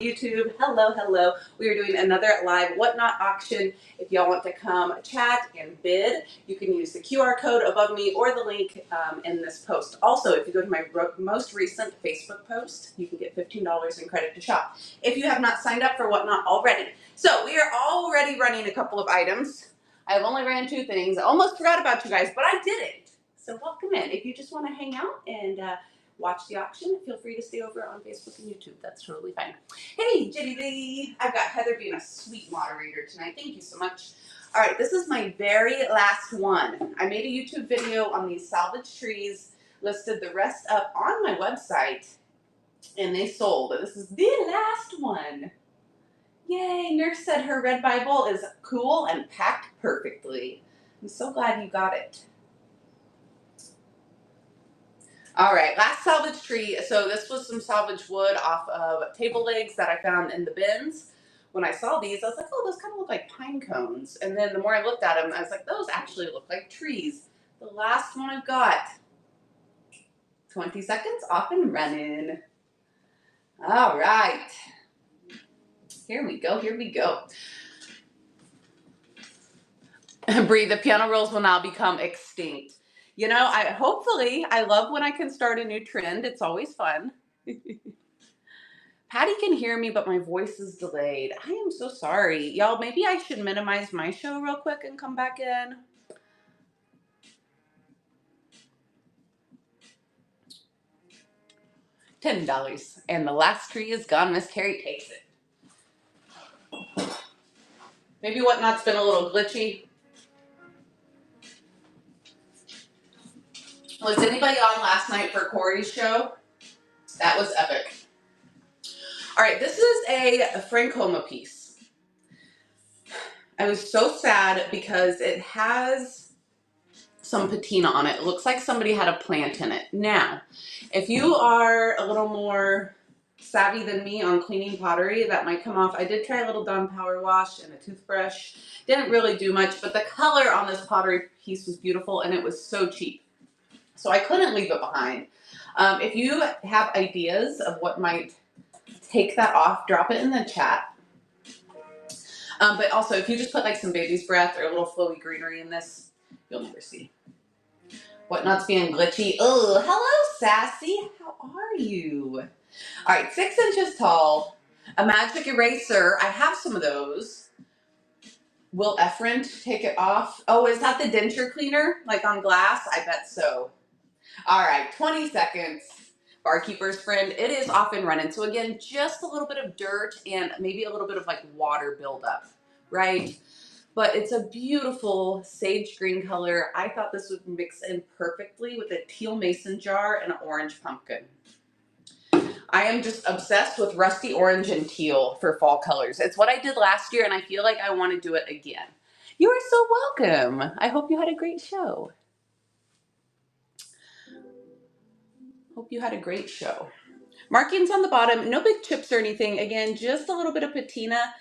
YouTube, hello. We are doing another live whatnot auction. If y'all want to come chat and bid, you can use the QR code above me or the link in this post. Also, if you go to my most recent Facebook post, you can get $15 in credit to shop if you have not signed up for whatnot already. So we are already running a couple of items. I've only ran 2 things. I almost forgot about you guys, but I didn't. So welcome in. If you just want to hang out and watch the auction, feel free to stay over on Facebook and YouTube. That's totally fine. Hey, Jitty Lee. I've got Heather being a sweet moderator tonight. Thank you so much. All right, this is my very last one. I made a YouTube video on these salvage trees, listed the rest up on my website, and they sold. This is the last one. Yay, Nurse said her red Bible is cool and packed perfectly. I'm so glad you got it. All right, last salvage tree. So this was some salvage wood off of table legs that I found in the bins. When I saw these, I was like, oh, those kind of look like pine cones. And then the more I looked at them, I was like, those actually look like trees. The last one I've got. 20 seconds, off and running. All right. Here we go. Bree, the piano rolls will now become extinct. You know, hopefully, I love when I can start a new trend. It's always fun. Patty can hear me, but my voice is delayed. I am so sorry. Y'all, maybe I should minimize my show real quick and come back in. $10. And the last tree is gone. Miss Carrie takes it. Maybe whatnot's been a little glitchy. Was anybody on last night for Corey's show? That was epic. All right, this is a Francoma piece. I was so sad because it has some patina on it. It looks like somebody had a plant in it. Now, if you are a little more savvy than me on cleaning pottery, that might come off. I did try a little Dawn power wash and a toothbrush. Didn't really do much, but the color on this pottery piece was beautiful and it was so cheap. So I couldn't leave it behind. If you have ideas of what might take that off, drop it in the chat. But also, if you just put like some baby's breath or a little flowy greenery in this, you'll never see. Whatnot's being glitchy. Oh, hello, Sassy. How are you? All right, 6 inches tall. A magic eraser. I have some of those. Will Efrent take it off? Oh, is that the denture cleaner? Like on glass? I bet so. All right, 20 seconds. Barkeeper's friend, it is off and running. So again, just a little bit of dirt and maybe a little bit of like water buildup, right? But it's a beautiful sage green color. I thought this would mix in perfectly with a teal mason jar and an orange pumpkin. I am just obsessed with rusty orange and teal for fall colors. It's what I did last year and I feel like I want to do it again. You are so welcome. I hope you had a great show. Markings on the bottom, no big chips or anything. Again, just a little bit of patina.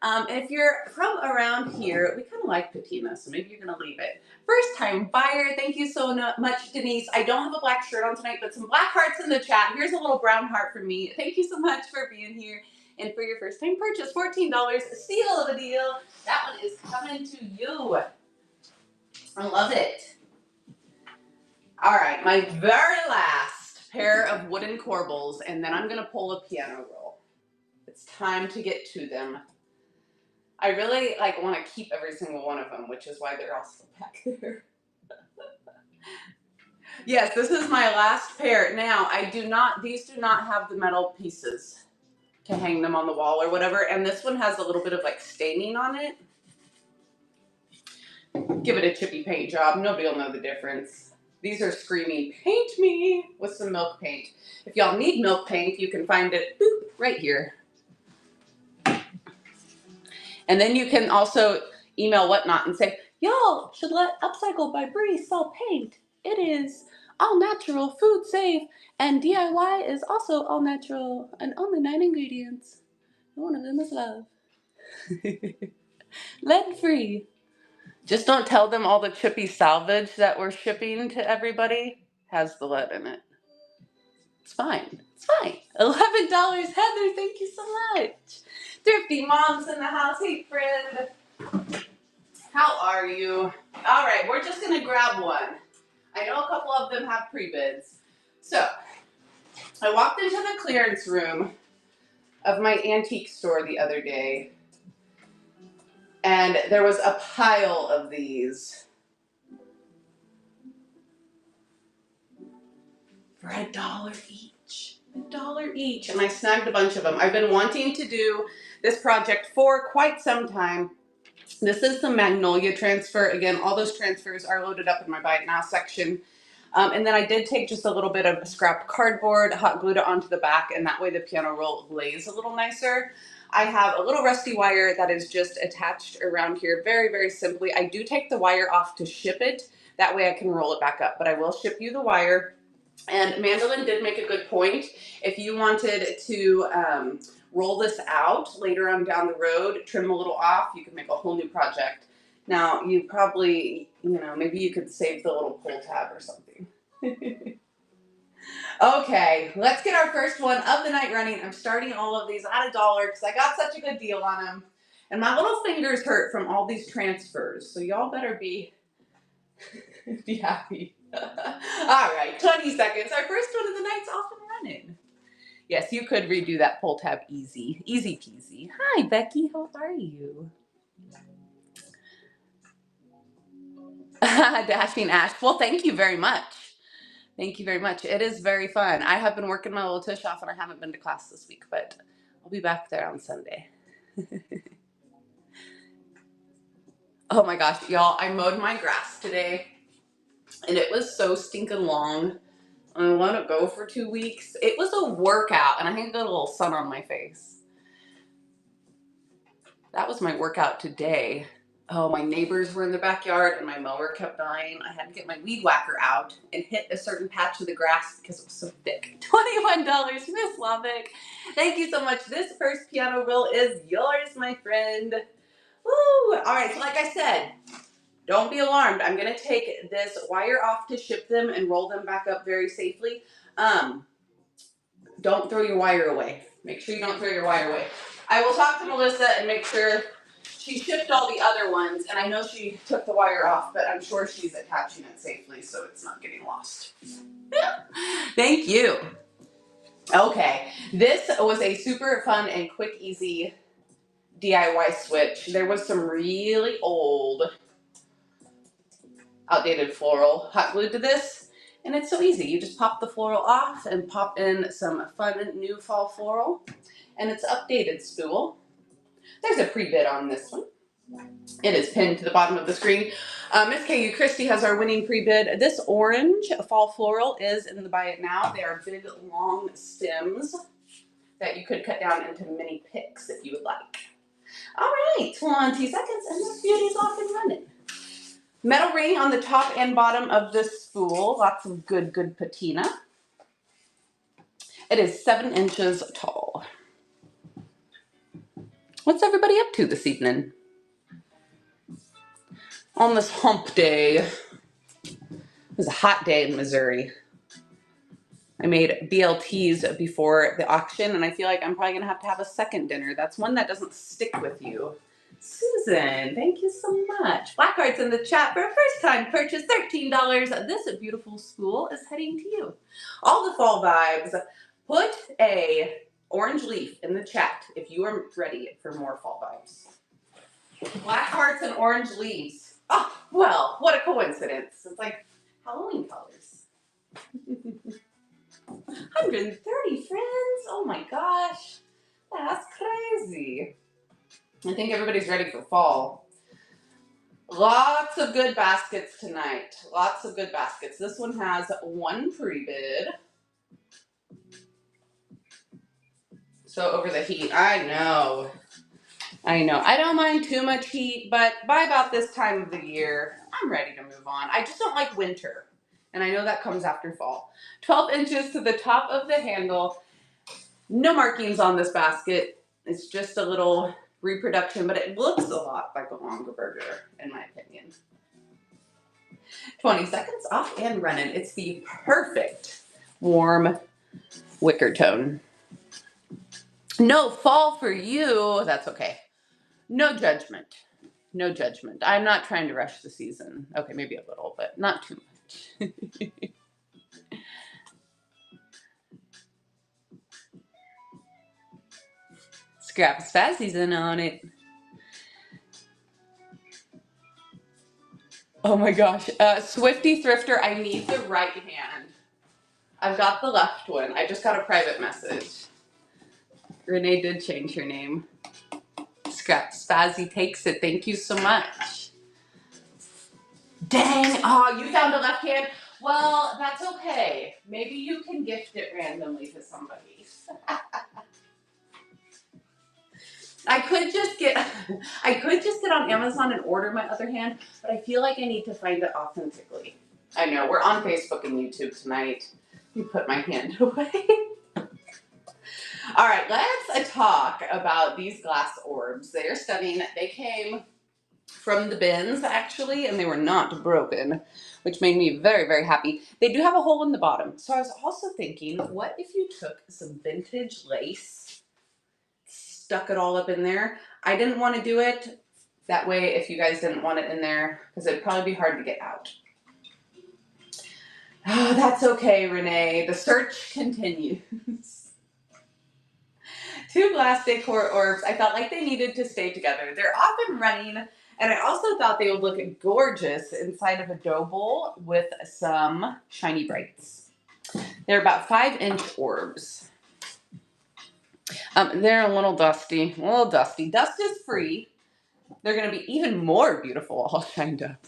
And if you're from around here, we kind of like patina, so maybe you're going to leave it. First time buyer, thank you so much, Denise. I don't have a black shirt on tonight, but some black hearts in the chat. Here's a little brown heart from me. Thank you so much for being here. And for your first time purchase, $14, steal of a deal. That one is coming to you. I love it. All right, my very last pair of wooden corbels, and then I'm going to pull a piano roll. It's time to get to them. I really want to keep every single one of them, which is why they're all still back there. Yes, this is my last pair. Now, these do not have the metal pieces to hang them on the wall or whatever, and this one has a little bit of staining on it. Give it a chippy paint job. Nobody will know the difference. These are screaming, paint me, with some milk paint. If y'all need milk paint, you can find it right here. And then you can also email Whatnot and say, y'all should let Upcycle by Bree sell paint. It is all natural, food safe, and DIY is also all natural and only 9 ingredients. And one of them is love. Lead free. Just don't tell them all the chippy salvage that we're shipping to everybody has the lead in it. It's fine. It's fine. $11, Heather. Thank you so much. Thrifty moms in the house. Hey, friend. How are you? All right, we're just gonna grab one. I know a couple of them have pre-bids. So, I walked into the clearance room of my antique store the other day, and there was a pile of these for $1 each. $1 each, and I snagged a bunch of them. I've been wanting to do this project for quite some time. This is the Magnolia transfer. Again, all those transfers are loaded up in my Buy It Now section. And then I did take just a little bit of scrap cardboard, hot glued it onto the back, and that way the piano roll lays a little nicer. I have a little rusty wire that is just attached around here very, very simply. I do take the wire off to ship it. That way I can roll it back up, but I will ship you the wire. And Mandolin did make a good point. If you wanted to roll this out later on down the road, trim a little off, you could make a whole new project. Now, you probably, maybe you could save the little pull tab or something. Okay, let's get our first one of the night running. I'm starting all of these at $1 because I got such a good deal on them. And my little fingers hurt from all these transfers, so y'all better be happy. All right, 20 seconds. Our first one of the night's off and running. Yes, you could redo that pull tab easy. Easy peasy. Hi, Becky. How are you? Dashing Ash. Well, thank you very much. Thank you very much. It is very fun. I have been working my little tush off and I haven't been to class this week, but I'll be back there on Sunday. Oh my gosh, y'all, I mowed my grass today and it was so stinking long. I let it go for 2 weeks. It was a workout and I think I got a little sun on my face. That was my workout today. Oh, my neighbors were in the backyard and my mower kept dying. I had to get my weed whacker out and hit a certain patch of the grass because it was so thick. $21, Miss Slavic. Thank you so much. This first piano roll is yours, my friend. Woo! All right, so like I said, don't be alarmed. I'm going to take this wire off to ship them and roll them back up very safely. Don't throw your wire away. Make sure you don't throw your wire away. I will talk to Melissa and make sure she shipped all the other ones, and I know she took the wire off, but I'm sure she's attaching it safely so it's not getting lost. Thank you. Okay, this was a super fun and quick, easy DIY switch. There was some really old, outdated floral hot glued to this, and it's so easy. You just pop the floral off and pop in some fun new fall floral, and it's updated spool. There's a pre-bid on this one. It is pinned to the bottom of the screen. Miss KU Christie has our winning pre-bid. This orange fall floral is in the Buy It Now. They are big, long stems that you could cut down into mini picks if you would like. All right, 20 seconds, and this beauty's off and running. Metal ring on the top and bottom of this spool. Lots of good patina. It is 7 inches tall. What's everybody up to this evening? On this hump day. It was a hot day in Missouri. I made BLTs before the auction, and I feel like I'm probably going to have a second dinner. That's one that doesn't stick with you. Susan, thank you so much. Blackheart's in the chat for a first-time purchase, $13. This beautiful spool is heading to you. All the fall vibes. Put a orange leaf in the chat if you are ready for more fall vibes. Black hearts and orange leaves. Oh, well, what a coincidence. It's like Halloween colors. 130 friends. Oh my gosh. That's crazy. I think everybody's ready for fall. Lots of good baskets tonight. Lots of good baskets. This one has one pre-bid. So over the heat, I know. I don't mind too much heat, but by about this time of the year, I'm ready to move on. I just don't like winter, and I know that comes after fall. 12 inches to the top of the handle. No markings on this basket. It's just a little reproduction, but it looks a lot like a longer burger, in my opinion. 20 seconds off and running. It's the perfect warm wicker tone. No fall for you. That's okay. No judgment. No judgment. I'm not trying to rush the season. Okay, maybe a little, but not too much. Scrap Spazzy's in on it. Oh my gosh. Swifty Thrifter, I need the right hand. I've got the left one. I just got a private message. Renee did change her name. Scrap Spazzy takes it. Thank you so much. Dang. Oh, you found a left hand? Well, that's okay. Maybe you can gift it randomly to somebody. I could just get on Amazon and order my other hand, but I feel like I need to find it authentically. I know, we're on Facebook and YouTube tonight. You put my hand away. All right, let's talk about these glass orbs. They are stunning. They came from the bins actually, and they were not broken, which made me very, very happy. They do have a hole in the bottom. So I was also thinking, what if you took some vintage lace, stuck it all up in there? I didn't want to do it that way if you guys didn't want it in there, because it'd probably be hard to get out. Oh, that's okay, Renee. The search continues. Two glass decor orbs. I felt like they needed to stay together. They're off and running, and I also thought they would look gorgeous inside of a dough bowl with some shiny brights. They're about 5-inch orbs. They're a little dusty. Dust is free. They're going to be even more beautiful all shined up.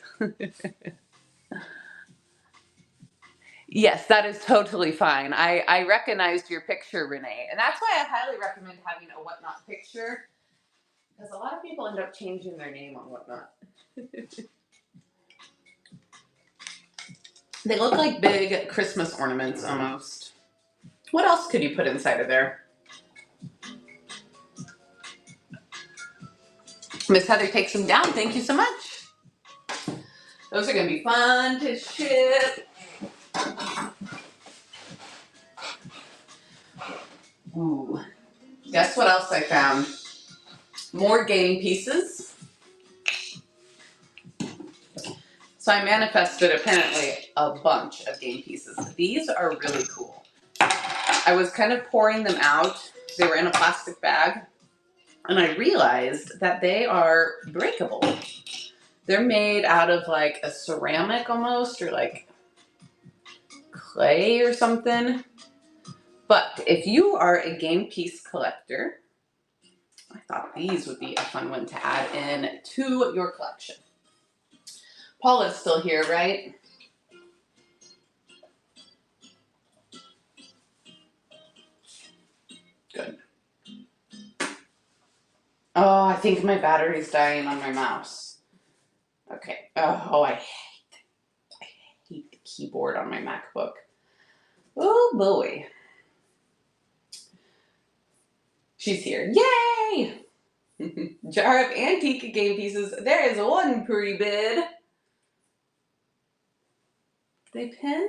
Yes, that is totally fine. I recognized your picture, Renee. And that's why I highly recommend having a Whatnot picture, because a lot of people end up changing their name on Whatnot. They look like big Christmas ornaments almost. What else could you put inside of there? Miss Heather takes them down. Thank you so much. Those are going to be fun to ship. Ooh. Guess what else I found? More game pieces. So I manifested apparently a bunch of game pieces. These are really cool. I was kind of pouring them out. They were in a plastic bag. And I realized that they are breakable. They're made out of like a ceramic almost, or like clay or something. But if you are a game piece collector, I thought these would be a fun one to add in to your collection. Paula's still here, right? Good. Oh, I think my battery's dying on my mouse. Okay. Oh, I hate the keyboard on my MacBook. Oh boy. She's here. Yay! Jar of antique game pieces. There is one pretty bid. Did they pin?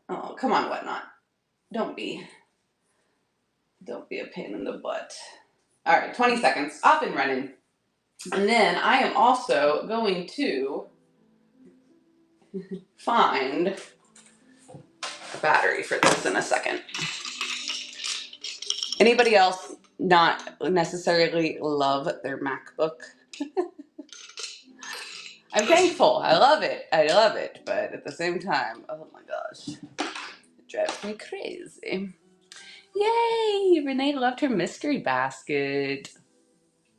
Oh, come on, Whatnot. Don't be a pain in the butt. All right, 20 seconds. Off and running. And then I am also going to find a battery for this in a second. Anybody else not necessarily love their MacBook? I'm thankful. I love it. But at the same time, oh my gosh, it drives me crazy. Yay! Renee loved her mystery basket.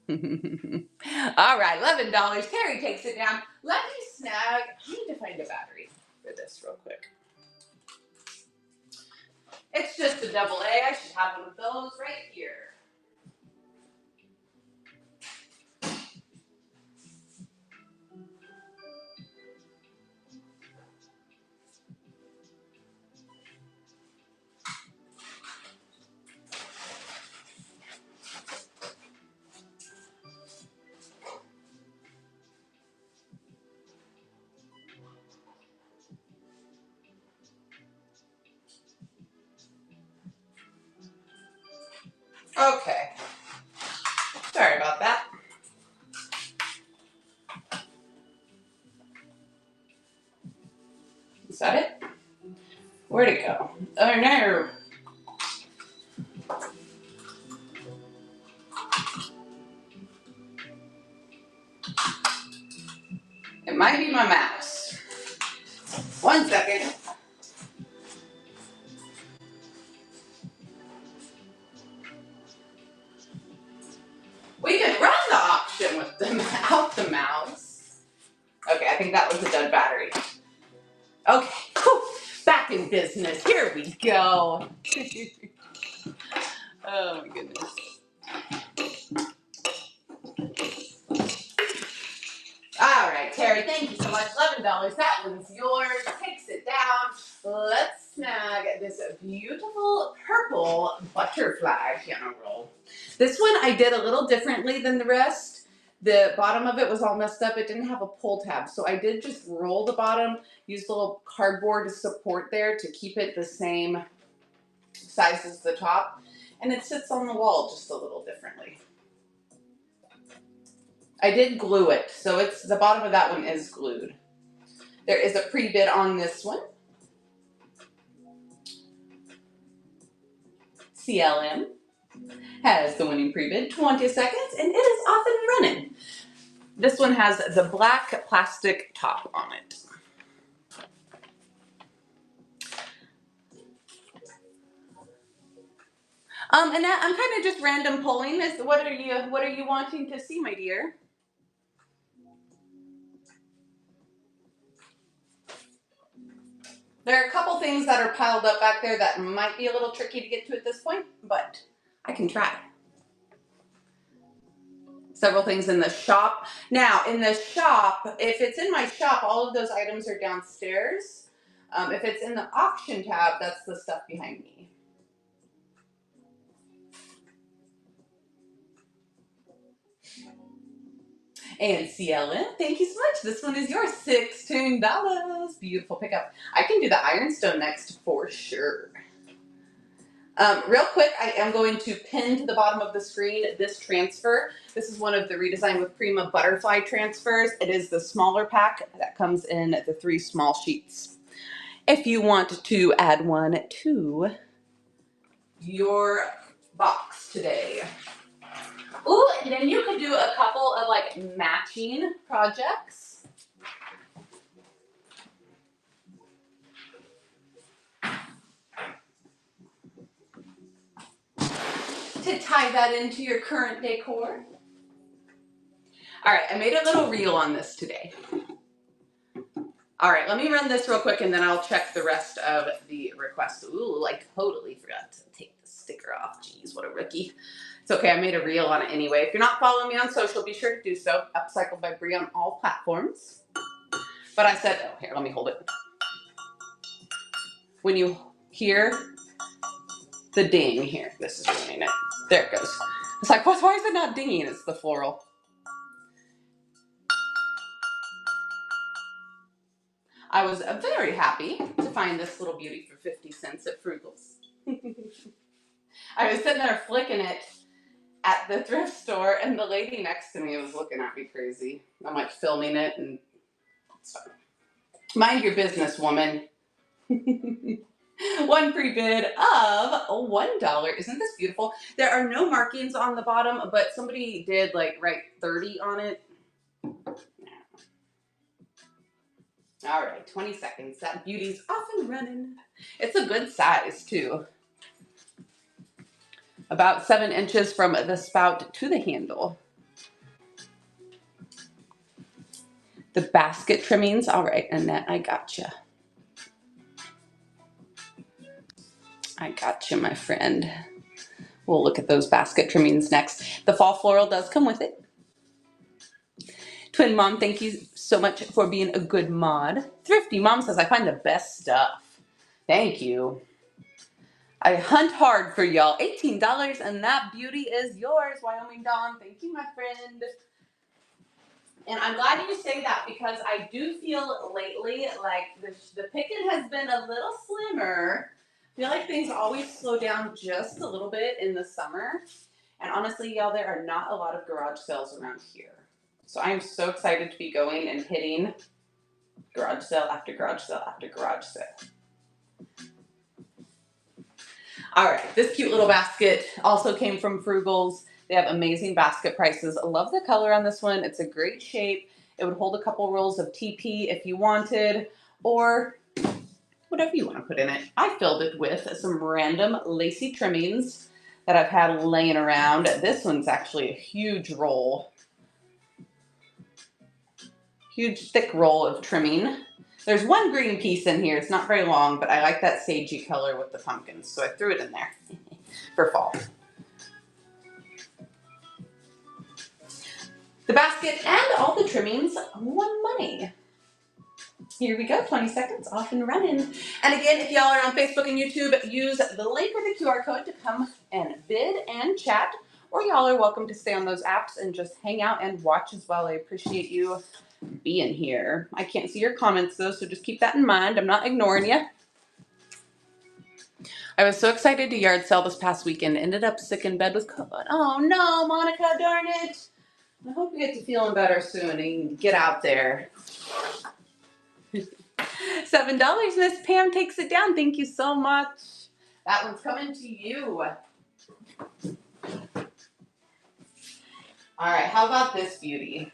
All right, $11. Terry takes it down. Let me snag. I need to find a battery for this real quick. It's just a double A. I should have one of those right here. Okay. Sorry about that. Is that it? Where'd it go? Oh no. It might be my mouse. 1 second. We can run the auction without the mouse. Okay, I think that was a dead battery. Okay, whew, back in business. Here we go. Oh my goodness. All right, Terry, thank you so much. $11. That one's yours. Takes it down. Let's snag this beautiful purple butterfly piano roll. This one I did a little differently than the rest. The bottom of it was all messed up. It didn't have a pull tab, so I did just roll the bottom, use a little cardboard to support there to keep it the same size as the top, and it sits on the wall just a little differently. I did glue it, so it's the bottom of that one is glued. There is a pre-bid on this one. CLM has the winning pre-bid, 20 seconds, and it is off and running. This one has the black plastic top on it. Annette, I'm kind of just random pulling this. What are you wanting to see, my dear? There are a couple things that are piled up back there that might be a little tricky to get to at this point, but I can try. Several things in the shop. Now, in the shop, if it's in my shop, all of those items are downstairs. If it's in the auction tab, that's the stuff behind me. And CLN, thank you so much. This one is yours, $16. Beautiful pickup. I can do the ironstone next for sure. Real quick, I am going to pin to the bottom of the screen this transfer. This is one of the Redesign with Prima butterfly transfers. It is the smaller pack that comes in the 3 small sheets. If you want to add one to your box today. Ooh, and then you could do a couple of like matching projects. To tie that into your current decor. All right, I made a little reel on this today. All right, let me run this real quick and then I'll check the rest of the requests. Ooh, I totally forgot to take the sticker off. Jeez, what a rookie. It's okay, I made a reel on it anyway. If you're not following me on social, be sure to do so. Upcycled by Bree on all platforms. But I said, oh, here, let me hold it. When you hear the ding here, this is ringing it. There it goes. It's like, why is it not dinging? It's the floral. I was very happy to find this little beauty for 50 cents at Frugal's. I was sitting there flicking it at the thrift store, and the lady next to me was looking at me crazy. I'm like filming it, and it's fine. Mind your business, woman. One pre-bid of $1. Isn't this beautiful? There are no markings on the bottom, but somebody did like write 30 on it. All right, 20 seconds. That beauty's off and running. It's a good size too. About 7 inches from the spout to the handle. The basket trimmings. All right, Annette, I gotcha. I gotcha, my friend. We'll look at those basket trimmings next. The fall floral does come with it. Twin Mom, thank you so much for being a good mod. Thrifty Mom says, I find the best stuff. Thank you. I hunt hard for y'all. $18, and that beauty is yours, Wyoming Dawn. Thank you, my friend. And I'm glad you say that because I do feel lately like the picking has been a little slimmer. I feel like things always slow down just a little bit in the summer. And honestly, y'all, there are not a lot of garage sales around here. So I am so excited to be going and hitting garage sale after garage sale after garage sale. All right, this cute little basket also came from Frugals. They have amazing basket prices. I love the color on this one. It's a great shape. It would hold a couple rolls of TP if you wanted, or whatever you want to put in it. I filled it with some random lacy trimmings that I've had laying around. This one's actually a huge roll. Huge thick roll of trimming. There's one green piece in here. It's not very long, but I like that sagey color with the pumpkins, so I threw it in there for fall. The basket and all the trimmings won money. Here we go, 20 seconds off and running. And again, if y'all are on Facebook and YouTube, use the link or the QR code to come and bid and chat, or y'all are welcome to stay on those apps and just hang out and watch as well. I appreciate you being here. I can't see your comments though, so just keep that in mind. I'm not ignoring you. I was so excited to yard sale this past weekend. Ended up sick in bed with COVID. Oh no, Monica, darn it. I hope you get to feeling better soon and you can get out there. $7, Miss Pam takes it down. Thank you so much. That one's coming to you. All right, how about this beauty?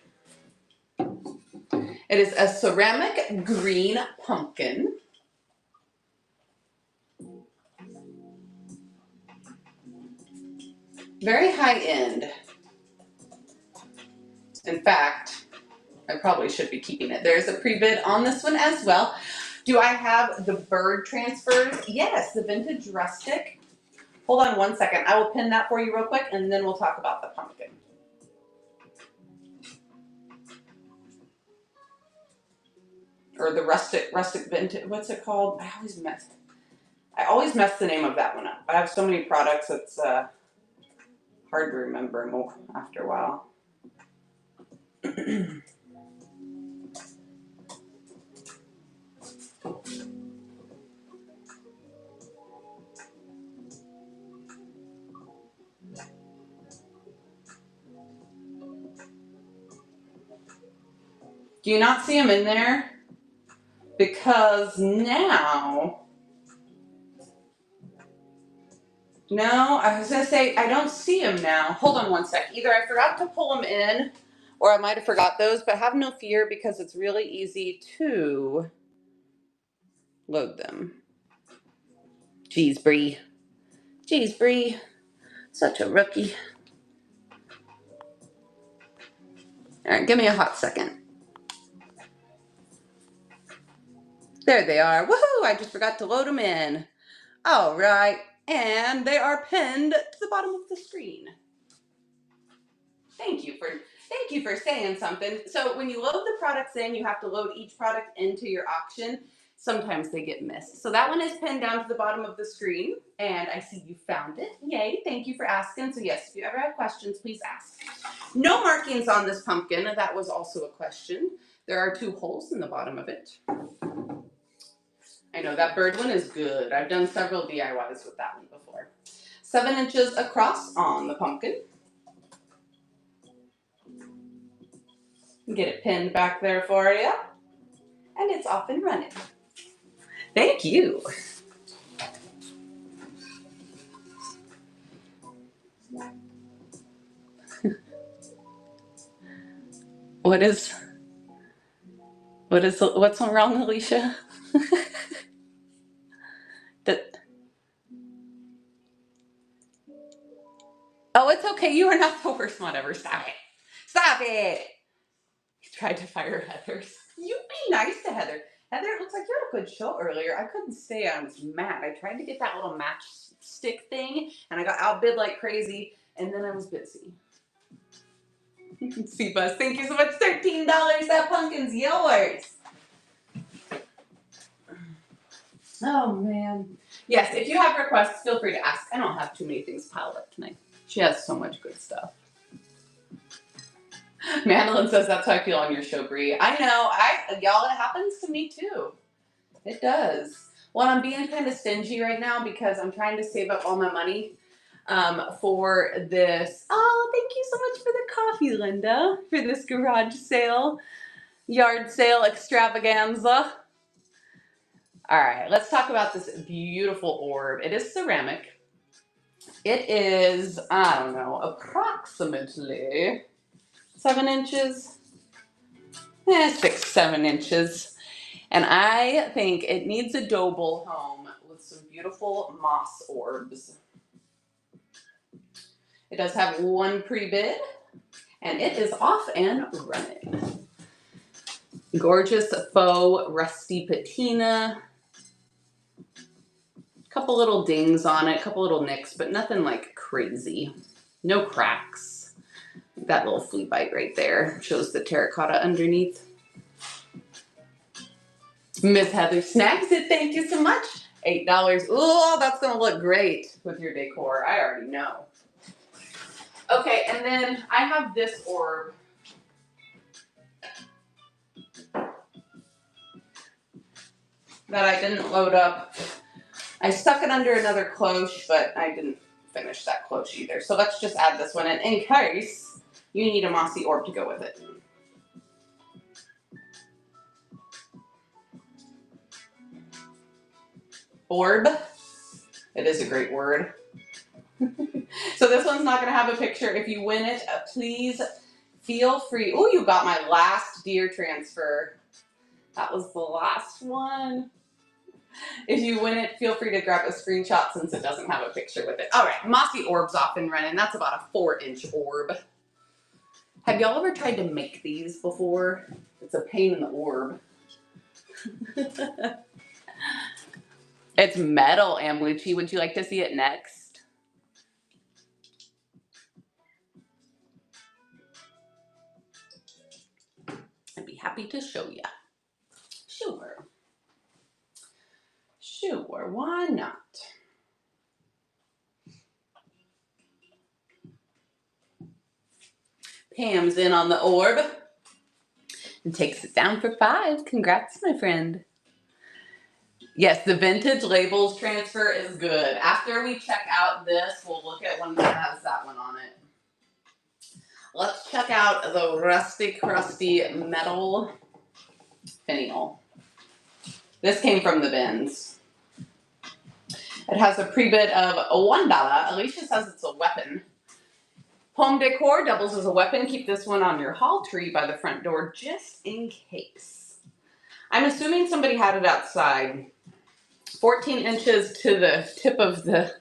It is a ceramic green pumpkin. Very high end. In fact, I probably should be keeping it. There's a pre-bid on this one as well. Do I have the bird transfers? Yes, the vintage rustic. Hold on one second. I will pin that for you real quick, and then we'll talk about the pumpkin. Or the rustic vintage. What's it called? I always mess the name of that one up. I have so many products, it's hard to remember after a while. Do you not see them in there? Because now, no, I was gonna say, I don't see them now. Hold on one sec. Either I forgot to pull them in, or I might have forgot those, but have no fear because it's really easy to load them. Jeez, Bree. Jeez, Bree. Such a rookie. All right, give me a hot second. There they are. Woohoo! I just forgot to load them in. All right, and they are pinned to the bottom of the screen. Thank you for saying something. So when you load the products in, you have to load each product into your auction. Sometimes they get missed. So that one is pinned down to the bottom of the screen, and I see you found it. Yay, thank you for asking. So yes, if you ever have questions, please ask. No markings on this pumpkin. That was also a question. There are 2 holes in the bottom of it. I know that bird one is good. I've done several DIYs with that one before. 7 inches across on the pumpkin. Get it pinned back there for you. And it's off and running. Thank you. What's wrong, Alicia? Oh, it's okay. You are not the worst one ever. Stop it. Stop it. He tried to fire Heather. You be nice to Heather. Heather, it looks like you had a good show earlier. I couldn't stay. I was mad. I tried to get that little matchstick thing, and I got outbid like crazy, and then I was busy. See, Buzz, thank you so much. $13. That pumpkin's yours. Oh, man. Yes, if you have requests, feel free to ask. I don't have too many things piled up tonight. She has so much good stuff. Madeline says that's how I feel on your show, Bree. I know. Y'all, it happens to me too. It does. Well, I'm being kind of stingy right now because I'm trying to save up all my money for this. Oh, thank you so much for the coffee, Linda, for this garage sale, yard sale extravaganza. All right, let's talk about this beautiful orb. It is ceramic. It is, I don't know, approximately 7 inches, 6, 7 inches. And I think it needs a dough bowl home with some beautiful moss orbs. It does have one pre-bid, and it is off and running. Gorgeous faux rusty patina. Couple little dings on it, couple little nicks, but nothing like crazy. No cracks. That little flea bite right there shows the terracotta underneath. Miss Heather snags it. Thank you so much. $8. Oh, that's gonna look great with your decor. I already know. Okay, and then I have this orb. That I didn't load up. I stuck it under another cloche, but I didn't finish that cloche either. So let's just add this one in case you need a mossy orb to go with it. Orb. It is a great word. So this one's not going to have a picture. If you win it, please feel free. Oh, you got my last deer transfer. That was the last one. If you win it, feel free to grab a screenshot since it doesn't have a picture with it. All right, mossy orb's off and running. That's about a 4-inch orb. Have y'all ever tried to make these before? It's a pain in the orb. It's metal, Amblucci. Would you like to see it next? I'd be happy to show you. Sure. Sure, why not? Pam's in on the orb and takes it down for 5. Congrats, my friend. Yes, the vintage labels transfer is good. After we check out this, we'll look at one that has that one on it. Let's check out the Rustic Crusty Metal Finial. This came from the bins. It has a pre-bid of $1. Alicia says it's a weapon. Home decor doubles as a weapon. Keep this one on your hall tree by the front door just in case. I'm assuming somebody had it outside. 14 inches to the tip of the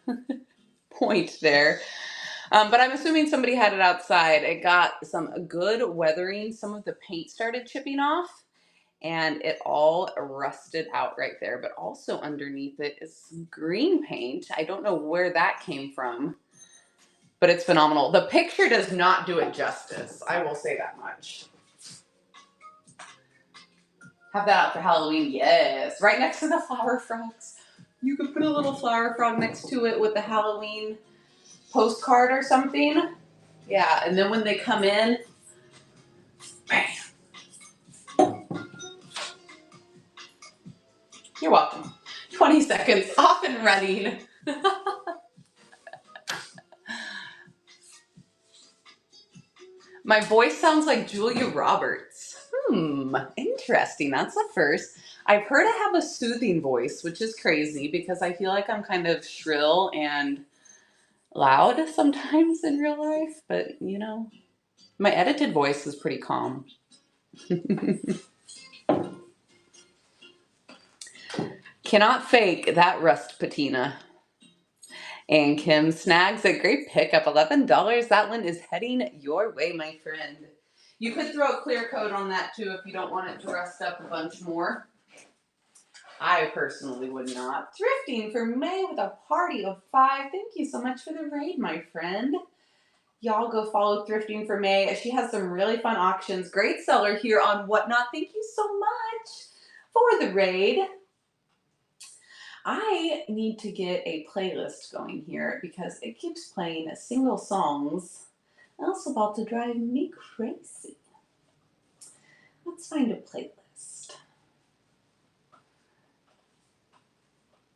point there. But I'm assuming somebody had it outside. It got some good weathering. Some of the paint started chipping off and it all rusted out right there. But also underneath it is some green paint. I don't know where that came from, but it's phenomenal. The picture does not do it justice. I will say that much. Have that out for Halloween. Yes. Right next to the flower frogs. You could put a little flower frog next to it with the Halloween postcard or something. Yeah, and then when they come in, bam. You're welcome. 20 seconds, off and running. My voice sounds like Julia Roberts. Interesting. That's the first. I've heard I have a soothing voice, which is crazy because I feel like I'm kind of shrill and loud sometimes in real life, but you know, my edited voice is pretty calm. Cannot fake that rust patina. And Kim snags a great pickup, $11. That one is heading your way, my friend. You could throw a clear coat on that too if you don't want it to rust up a bunch more. I personally would not. Thrifting for May with a party of 5. Thank you so much for the raid, my friend. Y'all go follow Thrifting for May. She has some really fun auctions. Great seller here on Whatnot. Thank you so much for the raid. I need to get a playlist going here because it keeps playing single songs. That's about to drive me crazy. Let's find a playlist.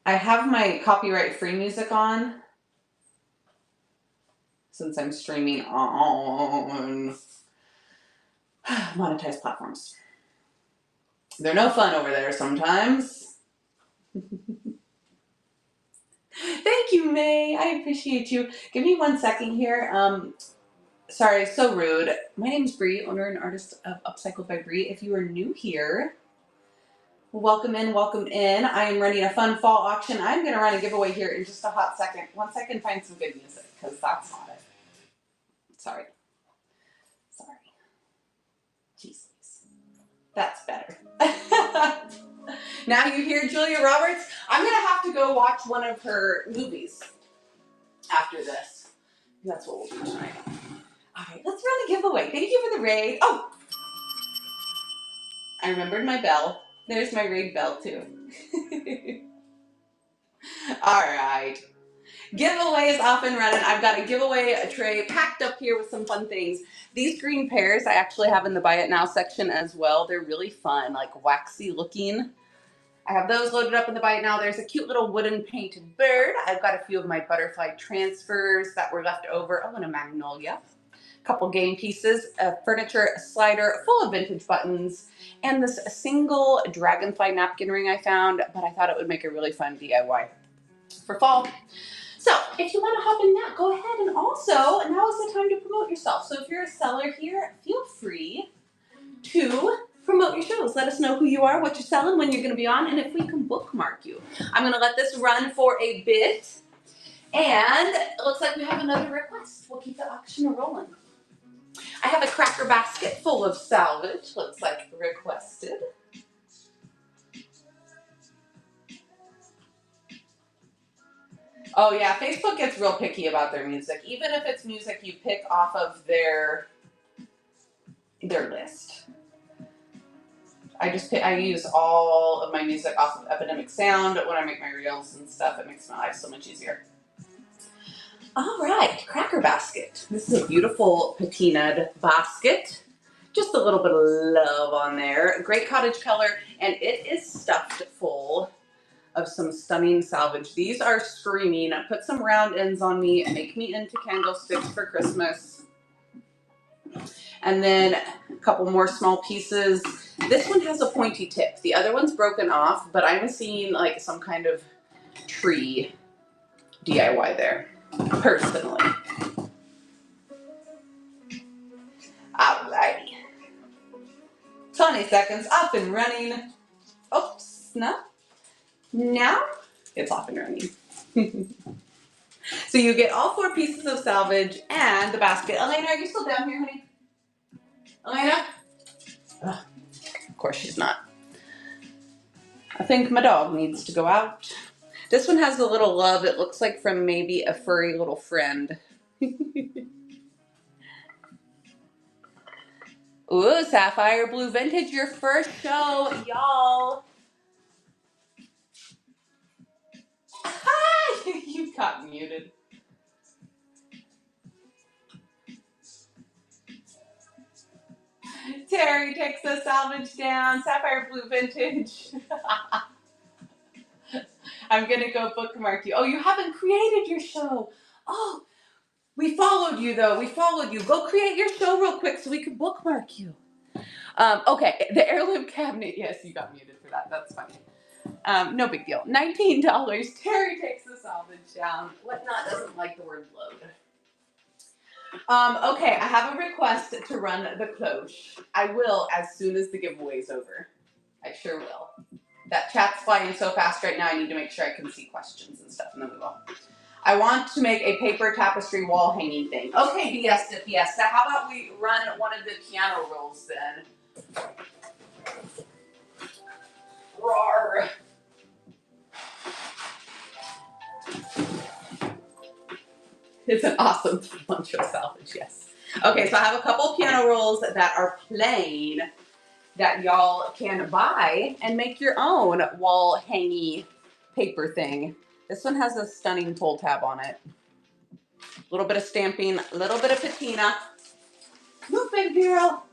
I have my copyright free music on. since I'm streaming on monetized platforms. They're no fun over there sometimes. Thank you, May. I appreciate you. Give me 1 second here. Sorry, so rude. My name's Bree, owner and artist of Upcycled by Bree. If you are new here, welcome in, welcome in. I am running a fun fall auction. I'm going to run a giveaway here in just a hot second. Once I can find some good music, because that's not it. Sorry. Jeez. That's better. Now you hear Julia Roberts? I'm going to have to go watch one of her movies after this. That's what we'll do tonight. All right, let's run a giveaway. Thank you for the raid. Oh, I remembered my bell. There's my raid bell too. All right. Giveaway is off and running. I've got a giveaway tray packed up here with some fun things. These green pears I actually have in the buy it now section as well. They're really fun, like waxy looking. I have those loaded up in the buy it now. There's a cute little wooden painted bird. I've got a few of my butterfly transfers that were left over. Oh, and a magnolia. A couple game pieces, a furniture slider full of vintage buttons, and this single dragonfly napkin ring I found, but I thought it would make a really fun DIY for fall. So if you want to hop in that, go ahead, and also now is the time to promote yourself. So if you're a seller here, feel free to promote your shows. Let us know who you are, what you're selling, when you're going to be on, and if we can bookmark you. I'm going to let this run for a bit, and it looks like we have another request. We'll keep the auction rolling. I have a cracker basket full of salvage, looks like requested. Oh yeah, Facebook gets real picky about their music, even if it's music you pick off of their list. I use all of my music off of Epidemic Sound when I make my reels and stuff. It makes my life so much easier. All right, cracker basket. This is a beautiful patinaed basket. Just a little bit of love on there. Great cottage color, and it is stuffed full of some stunning salvage. These are screaming. Put some round ends on me and make me into candlesticks for Christmas. And then a couple more small pieces. This one has a pointy tip. The other one's broken off, but I'm seeing like some kind of tree DIY there, personally. Alrighty. 20 seconds, up and running. Oops, no. Now it's off and running. So you get all 4 pieces of salvage and the basket. Elena, are you still down here, honey? Elena? Ugh, of course she's not. I think my dog needs to go out. This one has a little love. It looks like from maybe a furry little friend. Ooh, Sapphire Blue Vintage, your first show, y'all. You got muted. Terry takes the salvage down. Sapphire Blue Vintage. I'm gonna go bookmark you. Oh, you haven't created your show. Oh, we followed you though. We followed you. Go create your show real quick so we can bookmark you. Okay, the heirloom cabinet. Yes, you got muted for that. That's funny. No big deal. $19. Terry takes the salvage down. Whatnot doesn't like the word load. Okay, I have a request to run the Clos. I will as soon as the giveaway's over. I sure will. That chat's flying so fast right now, I need to make sure I can see questions and stuff, and then we will. I want to make a paper tapestry wall hanging thing. Okay, BS. So how about we run one of the piano rolls then? Roar. It's an awesome lunch of salvage, yes. Okay, so I have a couple piano rolls that are plain that y'all can buy and make your own wall hangy paper thing. This one has a stunning pull tab on it. A little bit of stamping, a little bit of patina. Move, baby girl.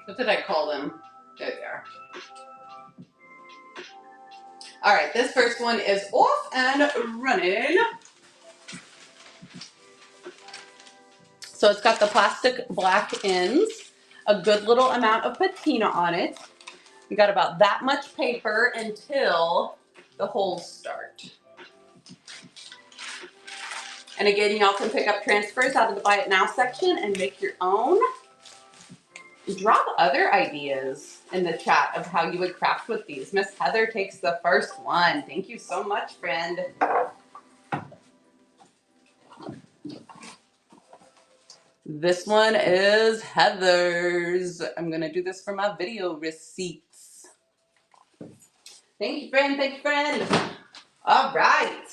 What did I call them? There they are. All right, this first one is off and running. So it's got the plastic black ends, a good little amount of patina on it. You got about that much paper until the holes start. And again, y'all can pick up transfers out of the Buy It Now section and make your own. Drop other ideas in the chat of how you would craft with these. Miss Heather takes the first one. Thank you so much, friend. This one is Heather's. I'm going to do this for my video receipts. Thank you, friend. Thank you, friend. All right.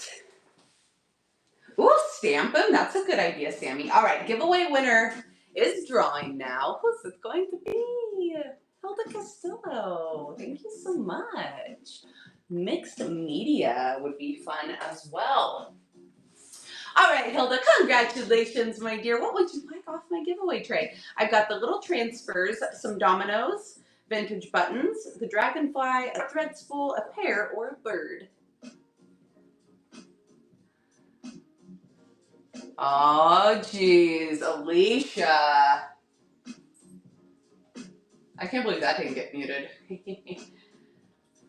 Ooh, stamp them. That's a good idea, Sammy. All right, giveaway winner is drawing now. Who's it going to be? Hilda Castillo. Thank you so much. Mixed media would be fun as well. All right, Hilda, congratulations, my dear. What would you like off my giveaway tray? I've got the little transfers, some Dominoes, vintage buttons, the dragonfly, a thread spool, a pear, or a bird. Oh, geez, Alicia. I can't believe that didn't get muted.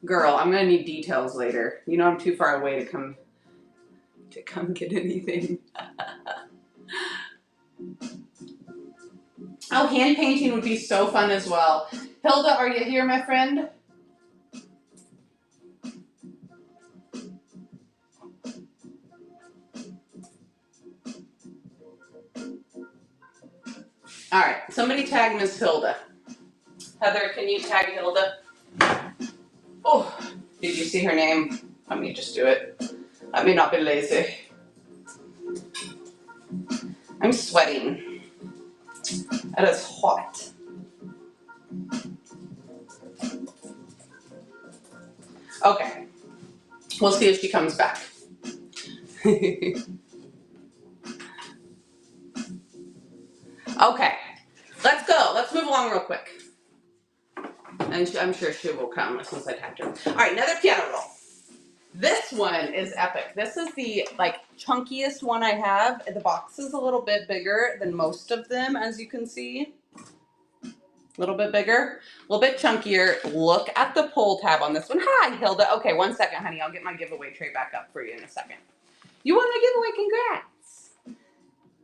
Girl, I'm gonna need details later. You know I'm too far away to come get anything. Oh, hand painting would be so fun as well. Hilda, are you here, my friend? All right, somebody tag Miss Hilda. Heather, can you tag Hilda? Oh, did you see her name? Let me just do it. Let me not be lazy. I'm sweating. It is hot. Okay, we'll see if she comes back. Okay, let's go. Let's move along real quick. And I'm sure she will come as soon as I tagged her. All right, another piano roll. This one is epic. This is the chunkiest one I have. The box is a little bit bigger than most of them, as you can see. A little bit bigger, a little bit chunkier. Look at the pull tab on this one. Hi, Hilda. Okay, 1 second, honey. I'll get my giveaway tray back up for you in a second. You won the giveaway. Congrats.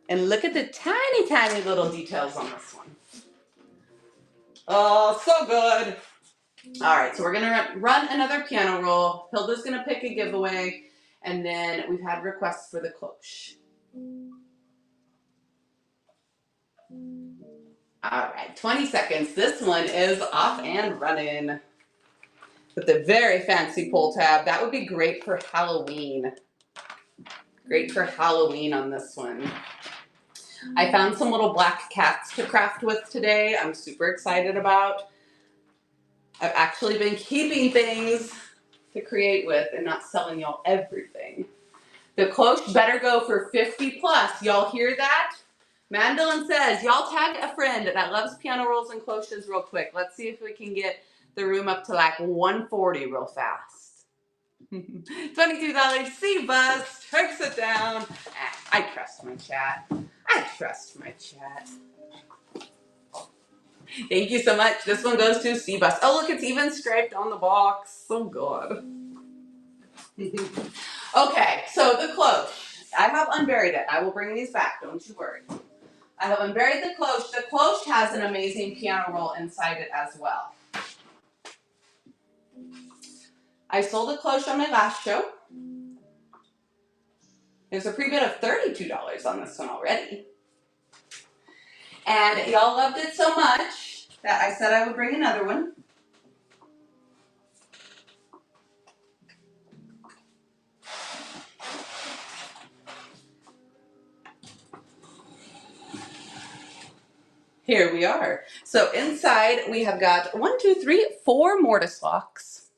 And look at the tiny, tiny little details on this one. Oh, so good. All right, so we're gonna run another piano roll. Hilda's gonna pick a giveaway, and then we've had requests for the cloche. All right, 20 seconds. This one is off and running with a very fancy pull tab. That would be great for Halloween. Great for Halloween on this one. I found some little black cats to craft with today. I'm super excited about. I've actually been keeping things to create with and not selling y'all everything. The cloche better go for 50 plus. Y'all hear that? Mandolin says, y'all tag a friend that loves piano rolls and cloches real quick. Let's see if we can get the room up to 140 real fast. $22. C-Bus. Turks it down. I trust my chat. I trust my chat. Thank you so much. This one goes to C-Bus. Oh, look, it's even striped on the box. So good. Okay, so the cloche. I have unburied it. I will bring these back. Don't you worry. I have unburied the cloche. The cloche has an amazing piano roll inside it as well. I sold the cloche on my last show. There's a pre-bid of $32 on this one already. And y'all loved it so much that I said I would bring another one. Here we are. So inside we have got 4 mortise locks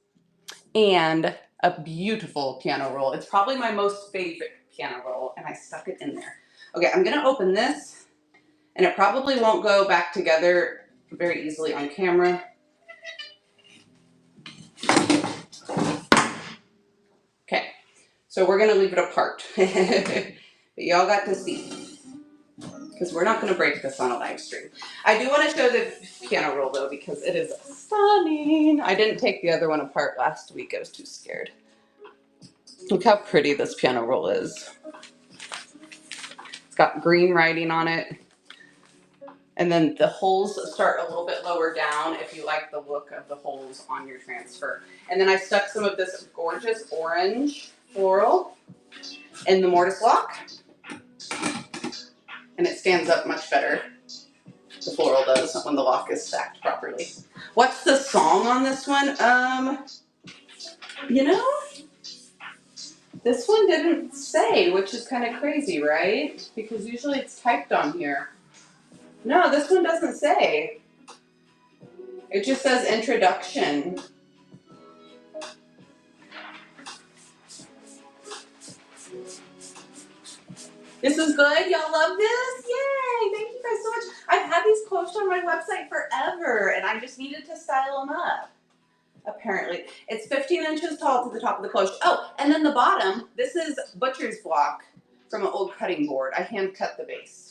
and a beautiful piano roll. It's probably my most favorite piano roll, and I stuck it in there. Okay, I'm gonna open this, and it probably won't go back together very easily on camera. Okay, so we're gonna leave it apart. But y'all got to see, because we're not gonna break this on a live stream. I do wanna show the piano roll though, because it is stunning. I didn't take the other one apart last week, I was too scared. Look how pretty this piano roll is. It's got green writing on it. And then the holes start a little bit lower down if you like the look of the holes on your transfer. And then I stuck some of this gorgeous orange floral in the Mortise lock. And it stands up much better. The floral does when the lock is stacked properly. What's the song on this one? You know, this one didn't say, which is kind of crazy, right? Because usually it's typed on here. No, this one doesn't say. It just says introduction. This is good? Y'all love this? Yay! Thank you guys so much. I've had these closed on my website forever, and I just needed to style them up, apparently. It's 15 inches tall to the top of the cloche. Oh, and then the bottom, this is butcher's block from an old cutting board. I hand cut the base.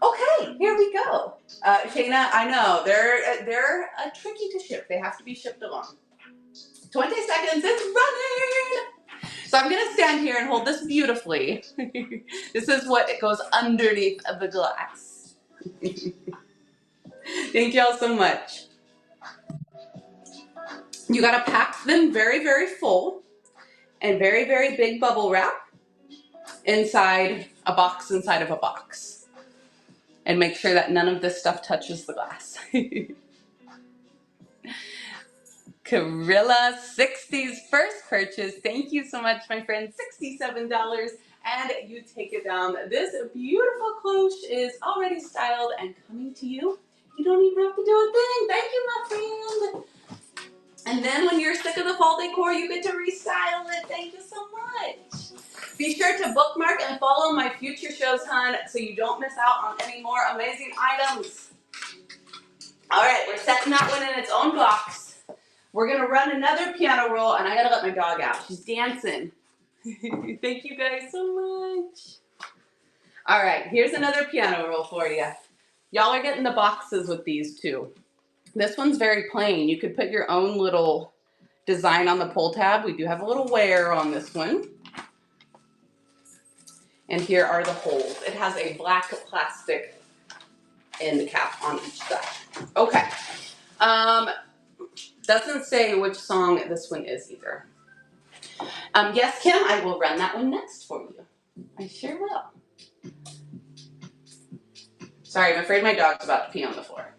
Okay, here we go. Shayna, I know, they're tricky to ship. They have to be shipped along. 20 seconds, it's running! So I'm gonna stand here and hold this beautifully. This is what it goes underneath of the glass. Thank y'all so much. You gotta pack them very, very full and very, very big bubble wrap inside a box inside of a box. And make sure that none of this stuff touches the glass. Carilla 60's first purchase. Thank you so much, my friend. $67. And you take it down. This beautiful cloche is already styled and coming to you. You don't even have to do a thing. Thank you, my friend. And then when you're sick of the fall decor, you get to restyle it. Thank you so much. Be sure to bookmark and follow my future shows, hon, so you don't miss out on any more amazing items. All right, we're setting that one in its own box. We're gonna run another piano roll, and I gotta let my dog out. She's dancing. Thank you guys so much. All right, here's another piano roll for you. Y'all are getting the boxes with these too. This one's very plain. You could put your own little design on the pull tab. We do have a little wear on this one. And here are the holes. It has a black plastic end cap on each side. Okay. Doesn't say which song this one is either. Yes, Kim, I will run that one next for you. I sure will. Sorry, I'm afraid my dog's about to pee on the floor.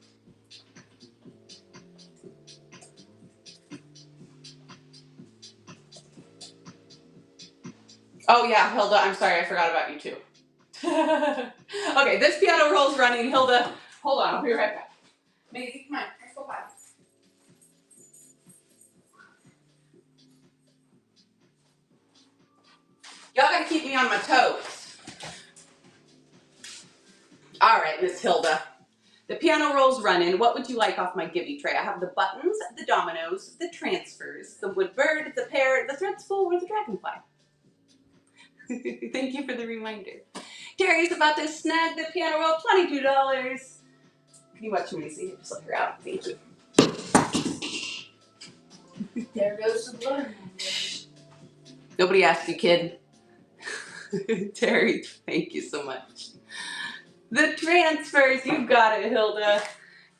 Oh yeah, Hilda, I'm sorry, I forgot about you too. Okay, this piano roll's running. Hilda, hold on, I'll be right back. Maisie, come on, let's go by. Y'all gotta keep me on my toes. All right, Miss Hilda. The piano roll's running. What would you like off my gibby tray? I have the buttons, the dominoes, the transfers, the wood bird, the pear, the thread spool, or the dragonfly. Thank you for the reminder. Terry's about to snag the piano roll, $22. Can you watch me see? Just let her out. Thank you. There goes the blood. Nobody asked you, kid. Terry, thank you so much. The transfers, you got it, Hilda.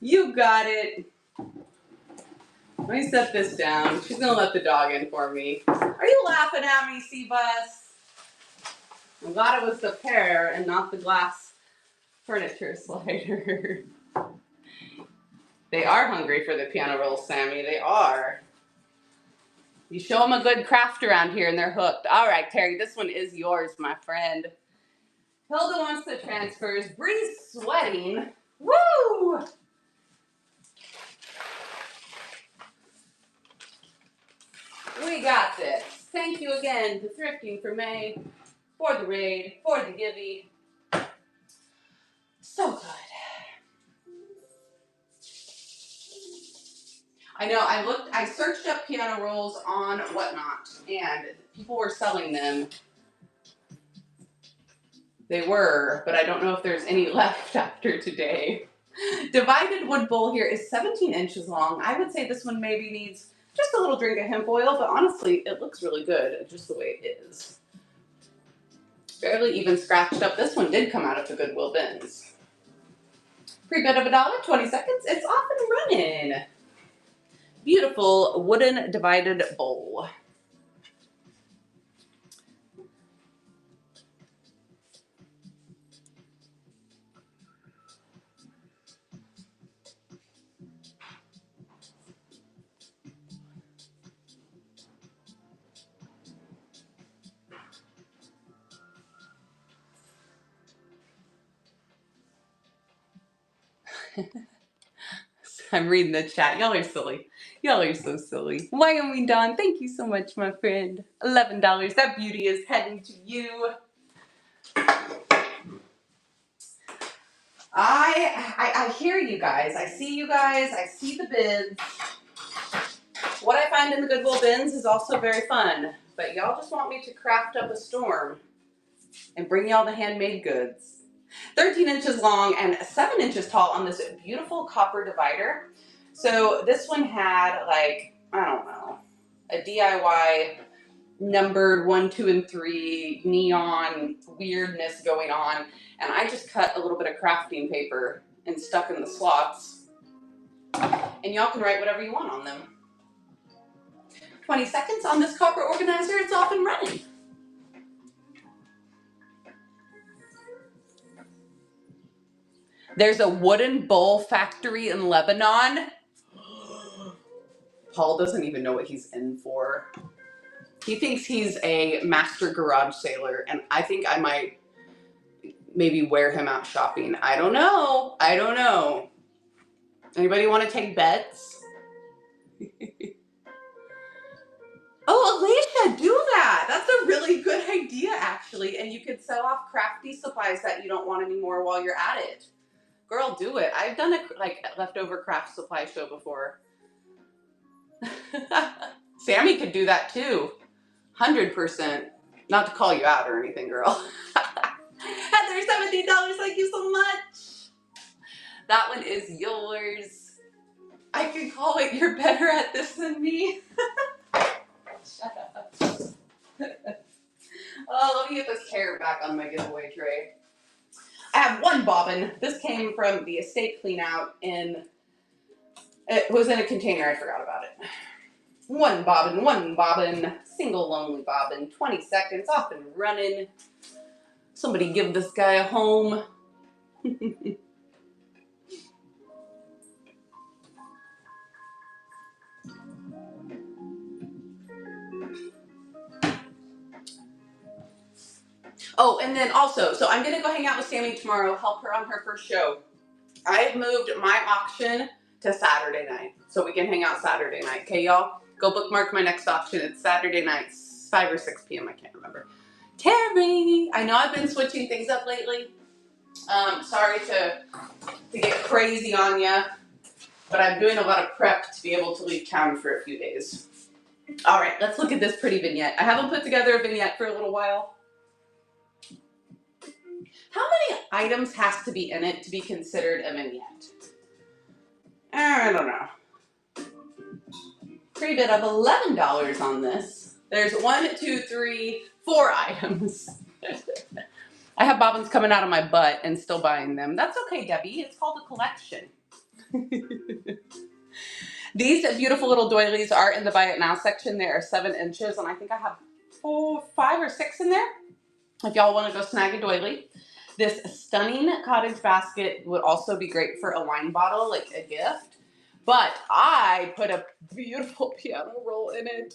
You got it. Let me set this down. She's gonna let the dog in for me. Are you laughing at me, C-Bus? I'm glad it was the pear and not the glass furniture slider. They are hungry for the piano roll, Sammy. They are. You show them a good craft around here and they're hooked. All right, Terry, this one is yours, my friend. Hilda wants the transfers. Bree's sweating. Woo! We got this. Thank you again to Thrifting for May, for the raid, for the givey. So good. I know, I searched up piano rolls on Whatnot, and people were selling them. They were, but I don't know if there's any left after today. Divided wood bowl here is 17 inches long. I would say this one maybe needs just a little drink of hemp oil, but honestly, it looks really good just the way it is. Barely even scratched up. This one did come out of the Goodwill bins. Pre-bid of $1, 20 seconds. It's off and running. Beautiful wooden divided bowl. I'm reading the chat. Y'all are silly. Y'all are so silly. Why am we done? Thank you so much, my friend. $11. That beauty is heading to you. I hear you guys. I see you guys. I see the bids. What I find in the Goodwill bins is also very fun. But y'all just want me to craft up a storm and bring y'all the handmade goods. 13 inches long and 7 inches tall on this beautiful copper divider. So this one had like, I don't know, a DIY numbered 1, 2, and 3 neon weirdness going on. And I just cut a little bit of crafting paper and stuck in the slots. And y'all can write whatever you want on them. 20 seconds on this copper organizer, it's off and running. There's a wooden bowl factory in Lebanon. Paul doesn't even know what he's in for. He thinks he's a master garage sailor, and I think I might maybe wear him out shopping. I don't know. I don't know. Anybody want to take bets? Oh, Alicia, do that. That's a really good idea, actually. And you could sell off crafty supplies that you don't want anymore while you're at it. Girl, do it. I've done a leftover craft supply show before. Sammy could do that too. 100%. Not to call you out or anything, girl. Heather, $17. Thank you so much. That one is yours. I could call it you're better at this than me. Shut up. Oh, let me get this hair back on my giveaway tray. I have one bobbin. This came from the estate clean out in, it was in a container. I forgot about it. One bobbin, single lonely bobbin, 20 seconds, off and running. Somebody give this guy a home. Oh, and then also, so I'm going to go hang out with Sammy tomorrow, help her on her first show. I've moved my auction to Saturday night, so we can hang out Saturday night. Okay, y'all? Go bookmark my next auction. It's Saturday night, 5 or 6 p.m. I can't remember. Terry! I know I've been switching things up lately. Sorry to get crazy on you, but I'm doing a lot of prep to be able to leave town for a few days. All right, let's look at this pretty vignette. I haven't put together a vignette for a little while. How many items has to be in it to be considered a vignette? I don't know. Pre-bid of $11 on this. There's 1, 2, 3, 4 items. I have bobbins coming out of my butt and still buying them. That's okay, Debbie. It's called a collection. These beautiful little doilies are in the buy it now section. They are 7 inches, and I think I have 4, 5, or 6 in there. If y'all want to go snag a doily. This stunning cottage basket would also be great for a wine bottle, like a gift. But I put a beautiful piano roll in it.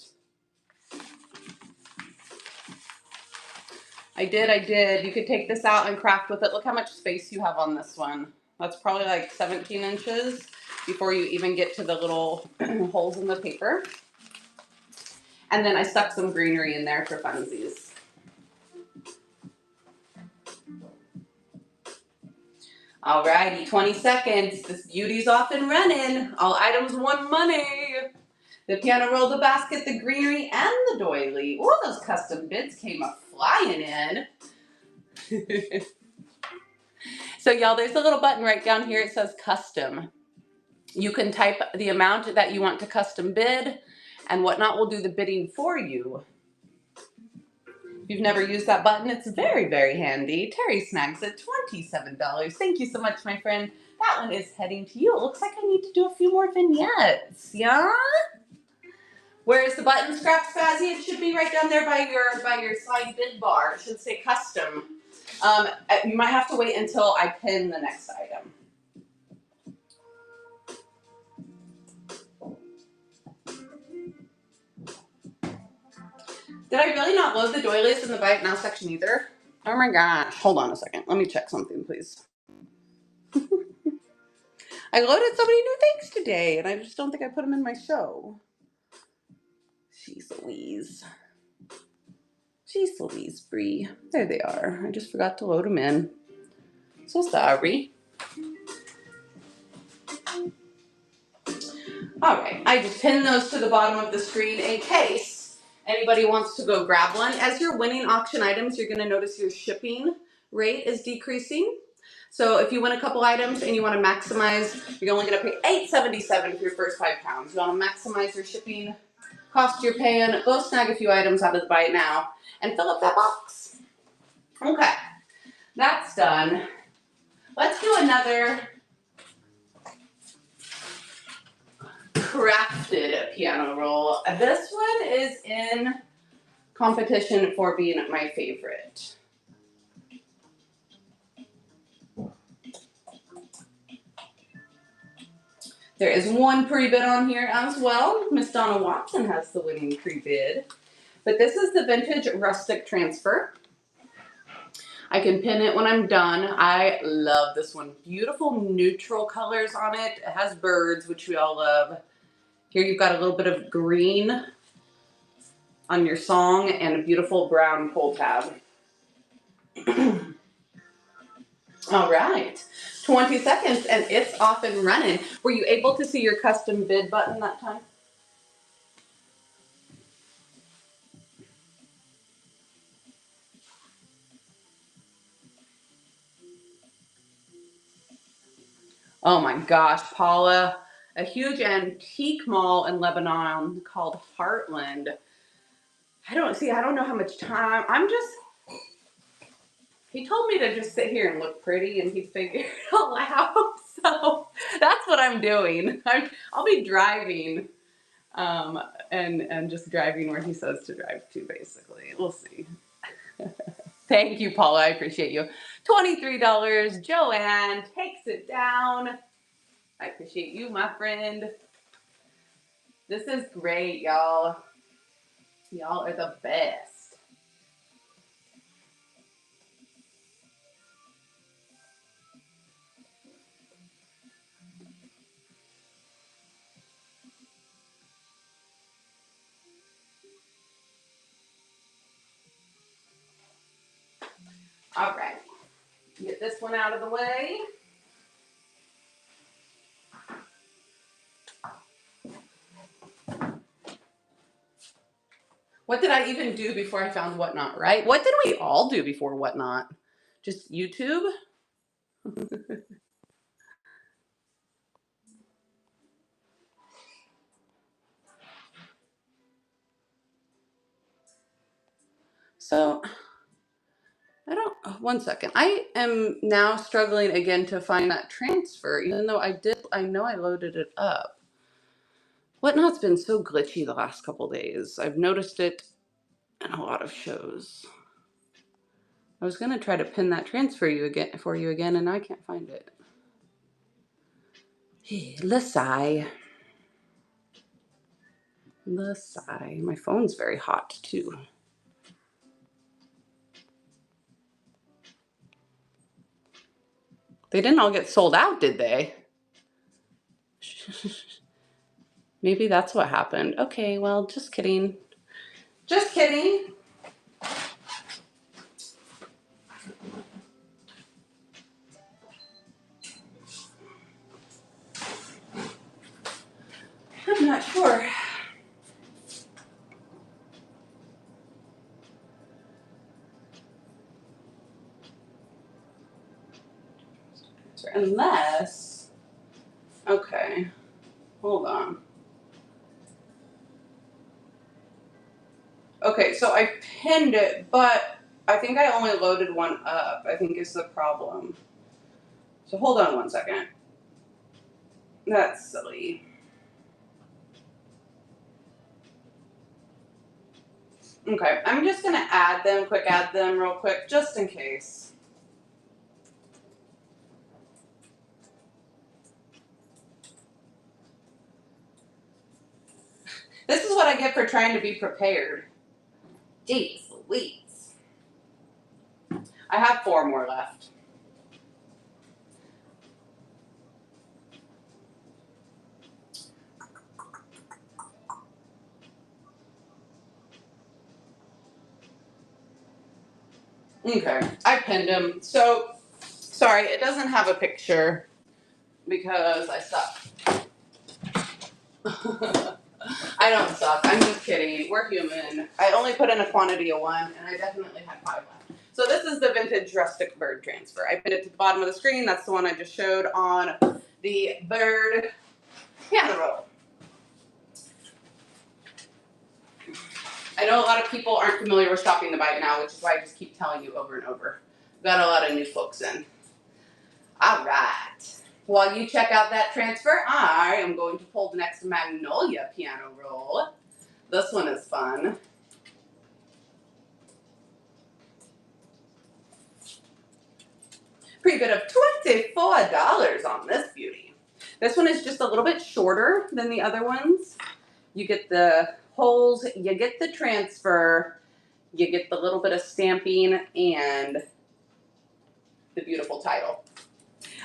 I did. You could take this out and craft with it. Look how much space you have on this one. That's probably like 17 inches before you even get to the little holes in the paper. And then I stuck some greenery in there for funsies. Alrighty, 20 seconds. This beauty's off and running. All items, one money. The piano roll, the basket, the greenery, and the doily. Oh, those custom bids came a flying in. So y'all, there's a little button right down here. It says custom. You can type the amount that you want to custom bid, and Whatnot will do the bidding for you. If you've never used that button, it's very, very handy. Terry snags at $27. Thank you so much, my friend. That one is heading to you. It looks like I need to do a few more vignettes. Yeah? Where is the button, Scrap Spazzy? It should be right down there by your slide bid bar. It should say custom. You might have to wait until I pin the next item. Did I really not load the doilies in the Buy It Now section either? Oh my gosh. Hold on a second. Let me check something, please. I loaded so many new things today, and I just don't think I put them in my show. Jeez Louise. Jeez Louise, Bree. There they are. I just forgot to load them in. So sorry. All right, I just pinned those to the bottom of the screen in case anybody wants to go grab one. As you're winning auction items, you're going to notice your shipping rate is decreasing. So if you win a couple items and you want to maximize, you're only going to pay $8.77 for your first 5 pounds. You want to maximize your shipping cost you're paying. Go snag a few items out of the Buy It Now and fill up that box. Okay, that's done. Let's do another crafted piano roll. This one is in competition for being my favorite. There is one pre-bid on here as well. Miss Donna Watson has the winning pre-bid. But this is the vintage Rustic transfer. I can pin it when I'm done. I love this one. Beautiful neutral colors on it. It has birds, which we all love. Here you've got a little bit of green on your song and a beautiful brown pull tab. All right, 20 seconds and it's off and running. Were you able to see your custom bid button that time? Oh my gosh, Paula, a huge antique mall in Lebanon called Heartland. I don't know how much time. He told me to just sit here and look pretty and he'd figure it all out. So that's what I'm doing. I'll be driving and just driving where he says to drive to, basically. We'll see. Thank you, Paula. I appreciate you. $23. Joanne takes it down. I appreciate you, my friend. This is great, y'all. Y'all are the best. All right. Get this one out of the way. What did I even do before I found Whatnot, right? What did we all do before Whatnot? Just YouTube? So, one second. I am now struggling again to find that transfer, even though I know I loaded it up. Whatnot's been so glitchy the last couple days. I've noticed it in a lot of shows. I was going to try to pin that transfer for you again, and I can't find it. Lasai. My phone's very hot, too. They didn't all get sold out, did they? Maybe that's what happened. Okay, well, just kidding. Just kidding. I'm not sure. Unless, okay, hold on. Okay, so I pinned it, but I think I only loaded one up, I think is the problem. So hold on one second. That's silly. Okay, I'm just gonna add them real quick, just in case. This is what I get for trying to be prepared. Jeez Louise. I have 4 more left. Okay, I pinned him. So, sorry, it doesn't have a picture because I suck. I don't suck. I'm just kidding. We're human. I only put in a quantity of 1, and I definitely had 5 left. So this is the vintage rustic bird transfer. I pinned it to the bottom of the screen. That's the one I just showed on the bird piano roll. I know a lot of people aren't familiar with Shopping the Bite now, which is why I just keep telling you over and over. Got a lot of new folks in. All right. While you check out that transfer, I am going to pull the next Magnolia piano roll. This one is fun. Pre-bid of $24 on this beauty. This one is just a little bit shorter than the other ones. You get the holes, you get the transfer, you get the little bit of stamping, and the beautiful title.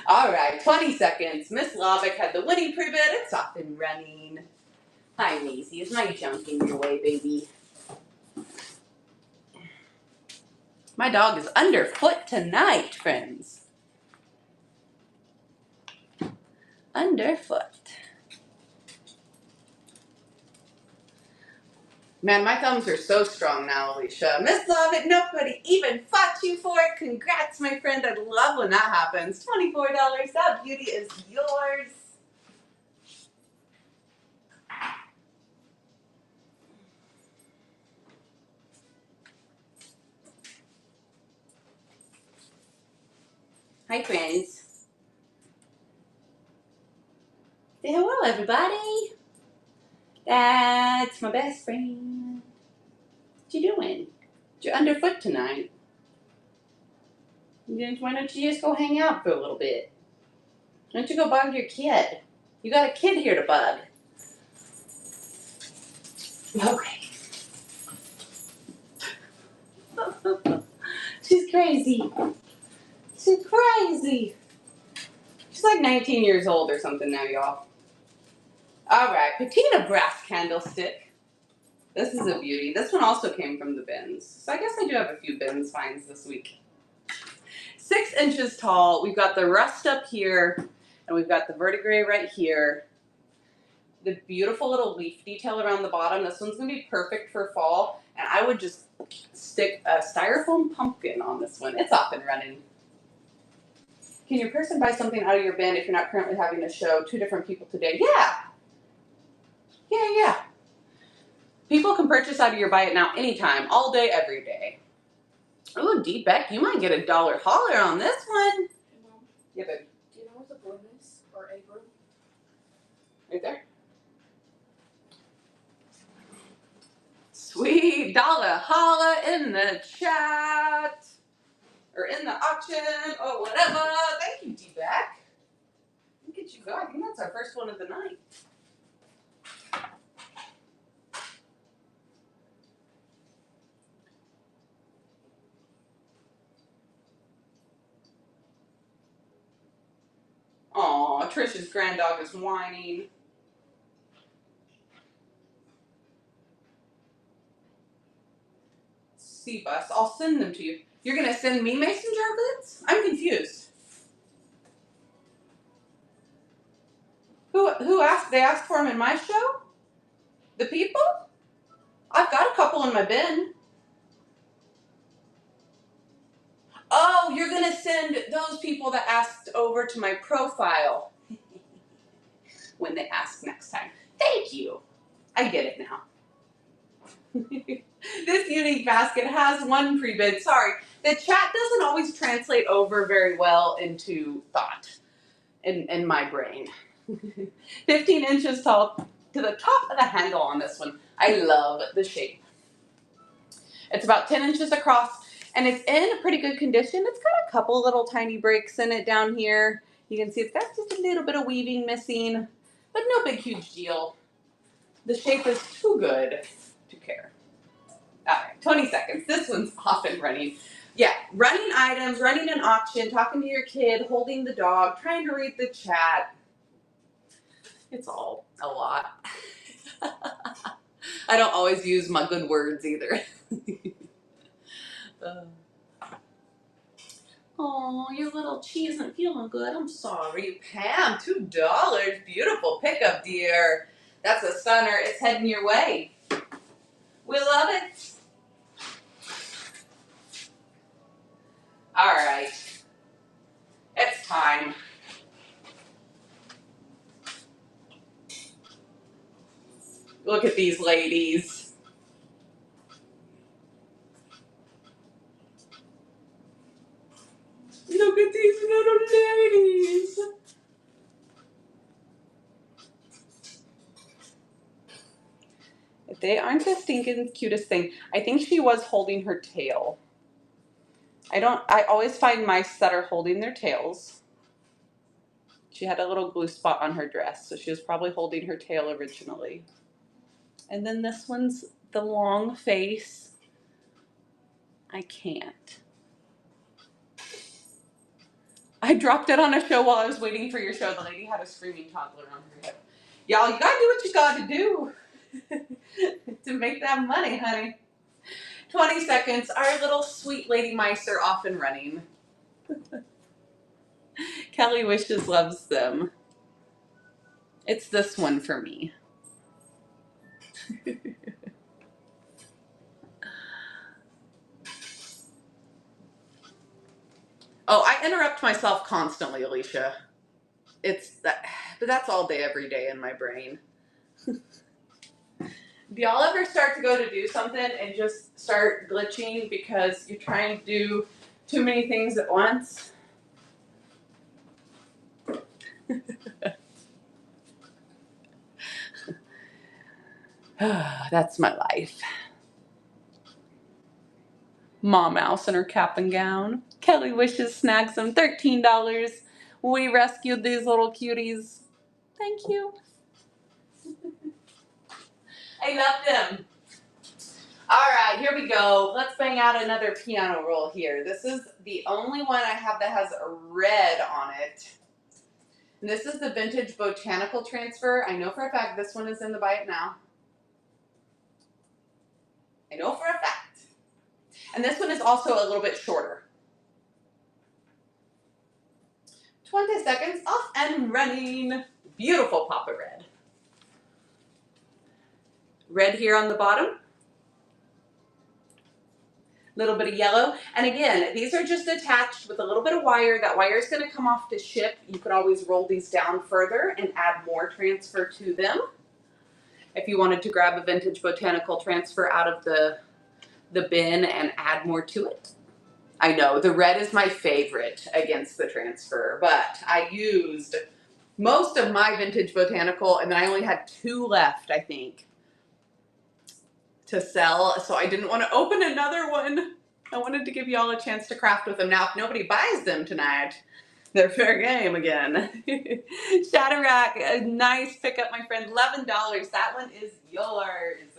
All right, 20 seconds. Miss Lovick had the winning pre-bid. It's off and running. Hi, Macy. Is my junk in your way, baby? My dog is underfoot tonight, friends. Underfoot. Man, my thumbs are so strong now, Alicia. Miss Lovick, nobody even fought you for it. Congrats, my friend. I love when that happens. $24. That beauty is yours. Hi, friends. Say hello, everybody. That's my best friend. What you doing? You're underfoot tonight. Why don't you just go hang out for a little bit? Why don't you go bug your kid? You got a kid here to bug. Okay. She's crazy. She's crazy. She's like 19 years old or something now, y'all. All right, patina brass candlestick. This is a beauty. This one also came from the bins. So I guess I do have a few bins finds this week. 6 inches tall. We've got the rust up here, and we've got the verdigris right here. The beautiful little leaf detail around the bottom. This one's gonna be perfect for fall, and I would just stick a styrofoam pumpkin on this one. It's off and running. Can your person buy something out of your bin if you're not currently having a show? 2 different people today. Yeah. Yeah. People can purchase out of your buy it now anytime, all day, every day. Ooh, D-Beck, you might get a $1 holler on this one. Hey, Mom, Yeah, babe. do you know what the broom is? Or a broom? Right there. Sweet $1 holla in the chat. Or in the auction, or whatever. Thank you, D-Beck. Look at you go. I think that's our first one of the night. Aw, Trish's grand dog is whining. C-Bus, I'll send them to you. You're gonna send me mason jar lids? I'm confused. Who asked? They asked for them in my show? The people? I've got a couple in my bin. Oh, you're going to send those people that asked over to my profile when they ask next time. Thank you. I get it now. This unique basket has one pre-bid. Sorry, the chat doesn't always translate over very well into thought in my brain. 15 inches tall to the top of the handle on this one. I love the shape. It's about 10 inches across, and it's in pretty good condition. It's got a couple little tiny breaks in it down here. You can see it's got just a little bit of weaving missing, but no big huge deal. The shape is too good to care. All right, 20 seconds. This one's off and running. Yeah, running items, running an auction, talking to your kid, holding the dog, trying to read the chat. It's all a lot. I don't always use my good words either. Oh, your little cheese isn't feeling good. I'm sorry. Pam, $2. Beautiful pickup, dear. That's a stunner. It's heading your way. We love it. All right. It's time. Look at these ladies. Look at these little ladies. They aren't the stinking cutest thing. I think she was holding her tail. I always find mice that are holding their tails. She had a little glue spot on her dress, so she was probably holding her tail originally. And then this one's the long face. I can't. I dropped it on a show while I was waiting for your show. The lady had a screaming toddler on her hip. Y'all, you gotta do what you gotta do to make that money, honey. 20 seconds. Our little sweet lady mice are off and running. Kelly Wishes loves them. It's this one for me. Oh, I interrupt myself constantly, Alicia. It's that, but that's all day, every day in my brain. Do y'all ever start to go to do something and just start glitching because you're trying to do too many things at once? That's my life. Mom Mouse in her cap and gown. Kelly Wishes snags them. $13. We rescued these little cuties. Thank you. I love them. All right, here we go. Let's bang out another piano roll here. This is the only one I have that has red on it. And this is the vintage Botanical transfer. I know for a fact this one is in the Buy It Now. I know for a fact. And this one is also a little bit shorter. 20 seconds off and running. Beautiful pop of red. Red here on the bottom. Little bit of yellow. And again, these are just attached with a little bit of wire. That wire is going to come off to ship. You could always roll these down further and add more transfer to them. If you wanted to grab a vintage Botanical transfer out of the bin and add more to it. I know, the red is my favorite against the transfer, but I used most of my vintage Botanical, and then I only had 2 left, I think, to sell, so I didn't want to open another one. I wanted to give y'all a chance to craft with them. Now, if nobody buys them tonight, they're fair game again. Shatterack, a nice pickup, my friend. $11. That one is yours.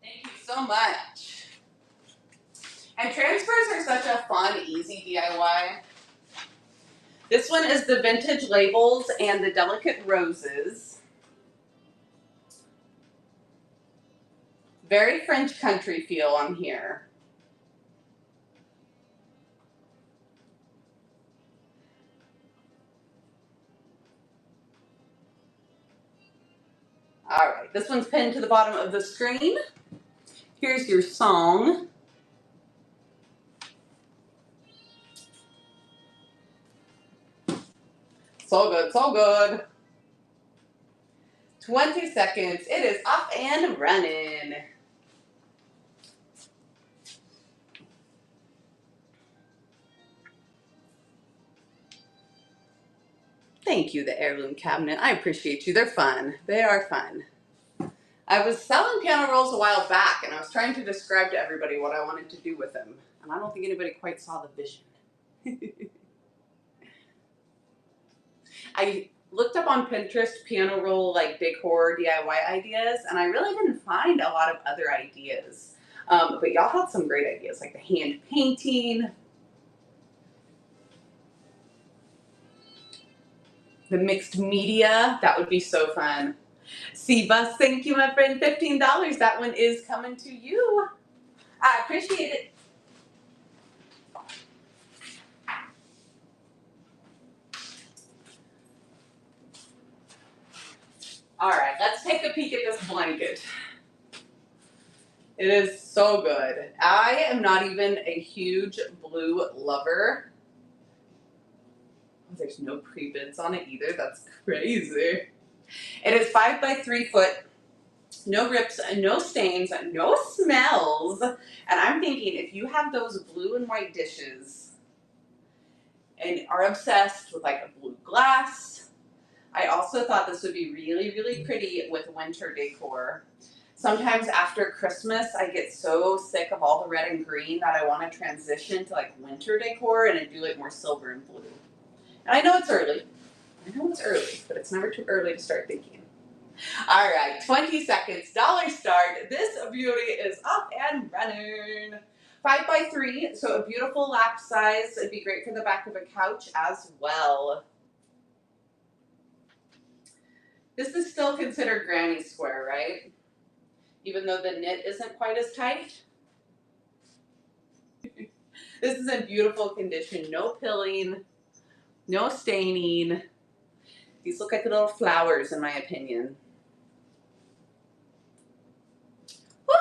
Thank you so much. And transfers are such a fun, easy DIY. This one is the vintage labels and the delicate roses. Very French country feel on here. All right, this one's pinned to the bottom of the screen. Here's your song. So good, so good. 20 seconds. It is up and running. Thank you, the heirloom cabinet. I appreciate you. They're fun. They are fun. I was selling piano rolls a while back, and I was trying to describe to everybody what I wanted to do with them. And I don't think anybody quite saw the vision. I looked up on Pinterest piano roll like decor DIY ideas, and I really didn't find a lot of other ideas. But y'all had some great ideas, like the hand painting, the mixed media. That would be so fun. C-Bus, thank you, my friend. $15. That one is coming to you. I appreciate it. All right, let's take a peek at this blanket. It is so good. I am not even a huge blue lover. Oh, there's no pre-bids on it either. That's crazy. It is 5 by 3 foot. No rips, no stains, no smells. And I'm thinking if you have those blue and white dishes and are obsessed with like a blue glass, I also thought this would be really, really pretty with winter decor. Sometimes after Christmas, I get so sick of all the red and green that I want to transition to like winter decor and do like more silver and blue. And I know it's early. But it's never too early to start thinking. All right, 20 seconds, dollar start. This beauty is up and running. 5 by 3, so a beautiful lap size. It'd be great for the back of a couch as well. This is still considered granny square, right? Even though the knit isn't quite as tight. This is in beautiful condition, no pilling, no staining. These look like little flowers in my opinion. Woo!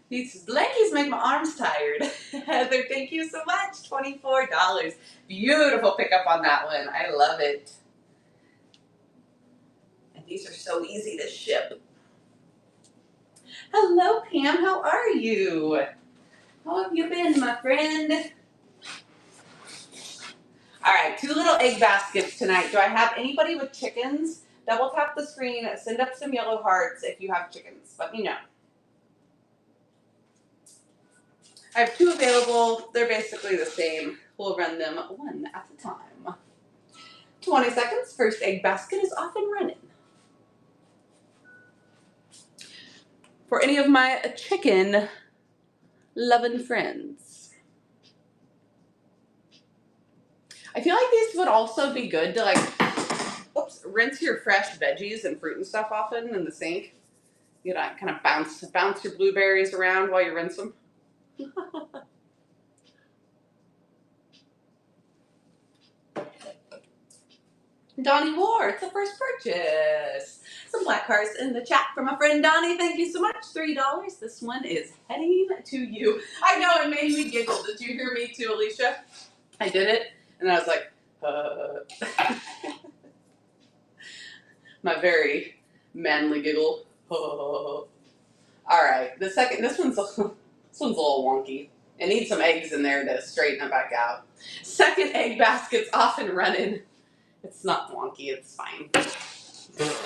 These blankies make my arms tired. Heather, thank you so much, $24. Beautiful pickup on that one, I love it. And these are so easy to ship. Hello Pam, how are you? How have you been, my friend? All right, 2 little egg baskets tonight. Do I have anybody with chickens? Double tap the screen, send up some yellow hearts if you have chickens. Let me know. I have 2 available. They're basically the same. We'll run them one at a time. 20 seconds. First egg basket is off and running. For any of my chicken loving friends. I feel like these would also be good to like, rinse your fresh veggies and fruit and stuff often in the sink. You know, kind of bounce your blueberries around while you rinse them. Donnie Ward, it's a first purchase. Some black hearts in the chat from my friend Donnie. Thank you so much. $3. This one is heading to you. I know, it made me giggle. Did you hear me too, Alicia? I did it, and I was like, my very manly giggle. All right, this one's a little wonky. It needs some eggs in there to straighten it back out. Second egg basket's off and running. It's not wonky, it's fine. There.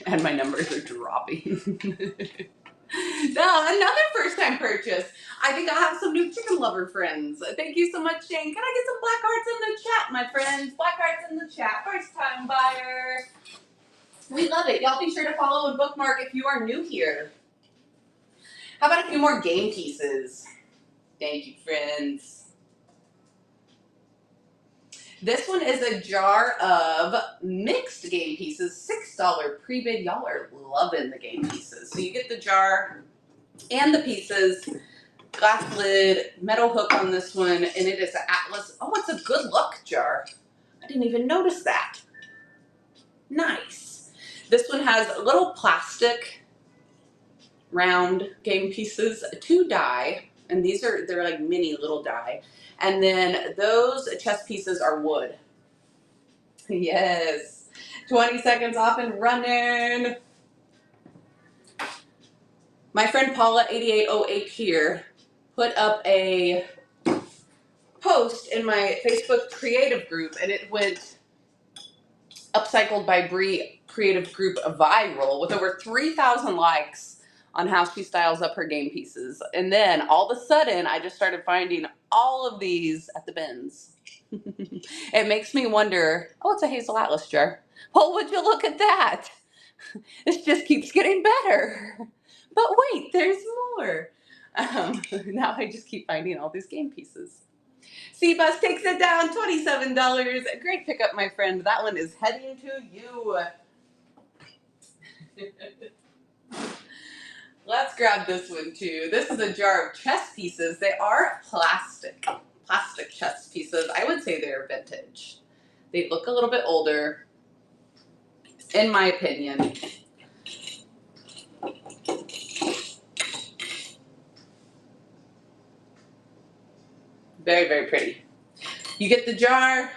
And my numbers are dropping. No, another first time purchase. I think I'll have some new chicken lover friends. Thank you so much, Shane. Can I get some black hearts in the chat, my friends? Black hearts in the chat. First time buyer. We love it. Y'all be sure to follow and bookmark if you are new here. How about a few more game pieces? Thank you, friends. This one is a jar of mixed game pieces, $6 pre-bid. Y'all are loving the game pieces. So you get the jar and the pieces, glass lid, metal hook on this one, and it is an Atlas. Oh, it's a good look jar. I didn't even notice that. Nice. This one has little plastic round game pieces to die, and they're like mini little die. And then those chess pieces are wood. Yes. 20 seconds off and running. My friend Paula8808 here put up a post in my Facebook creative group, and it went Upcycled by Bree creative group viral with over 3,000 likes on how she styles up her game pieces. And then all of a sudden, I just started finding all of these at the bins. It makes me wonder, oh, it's a hazel atlas jar. Well, would you look at that? This just keeps getting better. But wait, there's more. Now I just keep finding all these game pieces. C-Bus takes it down, $27. Great pickup, my friend. That one is heading to you. Let's grab this one too. This is a jar of chess pieces. They are plastic chess pieces. I would say they're vintage. They look a little bit older, in my opinion. Very, very pretty. You get the jar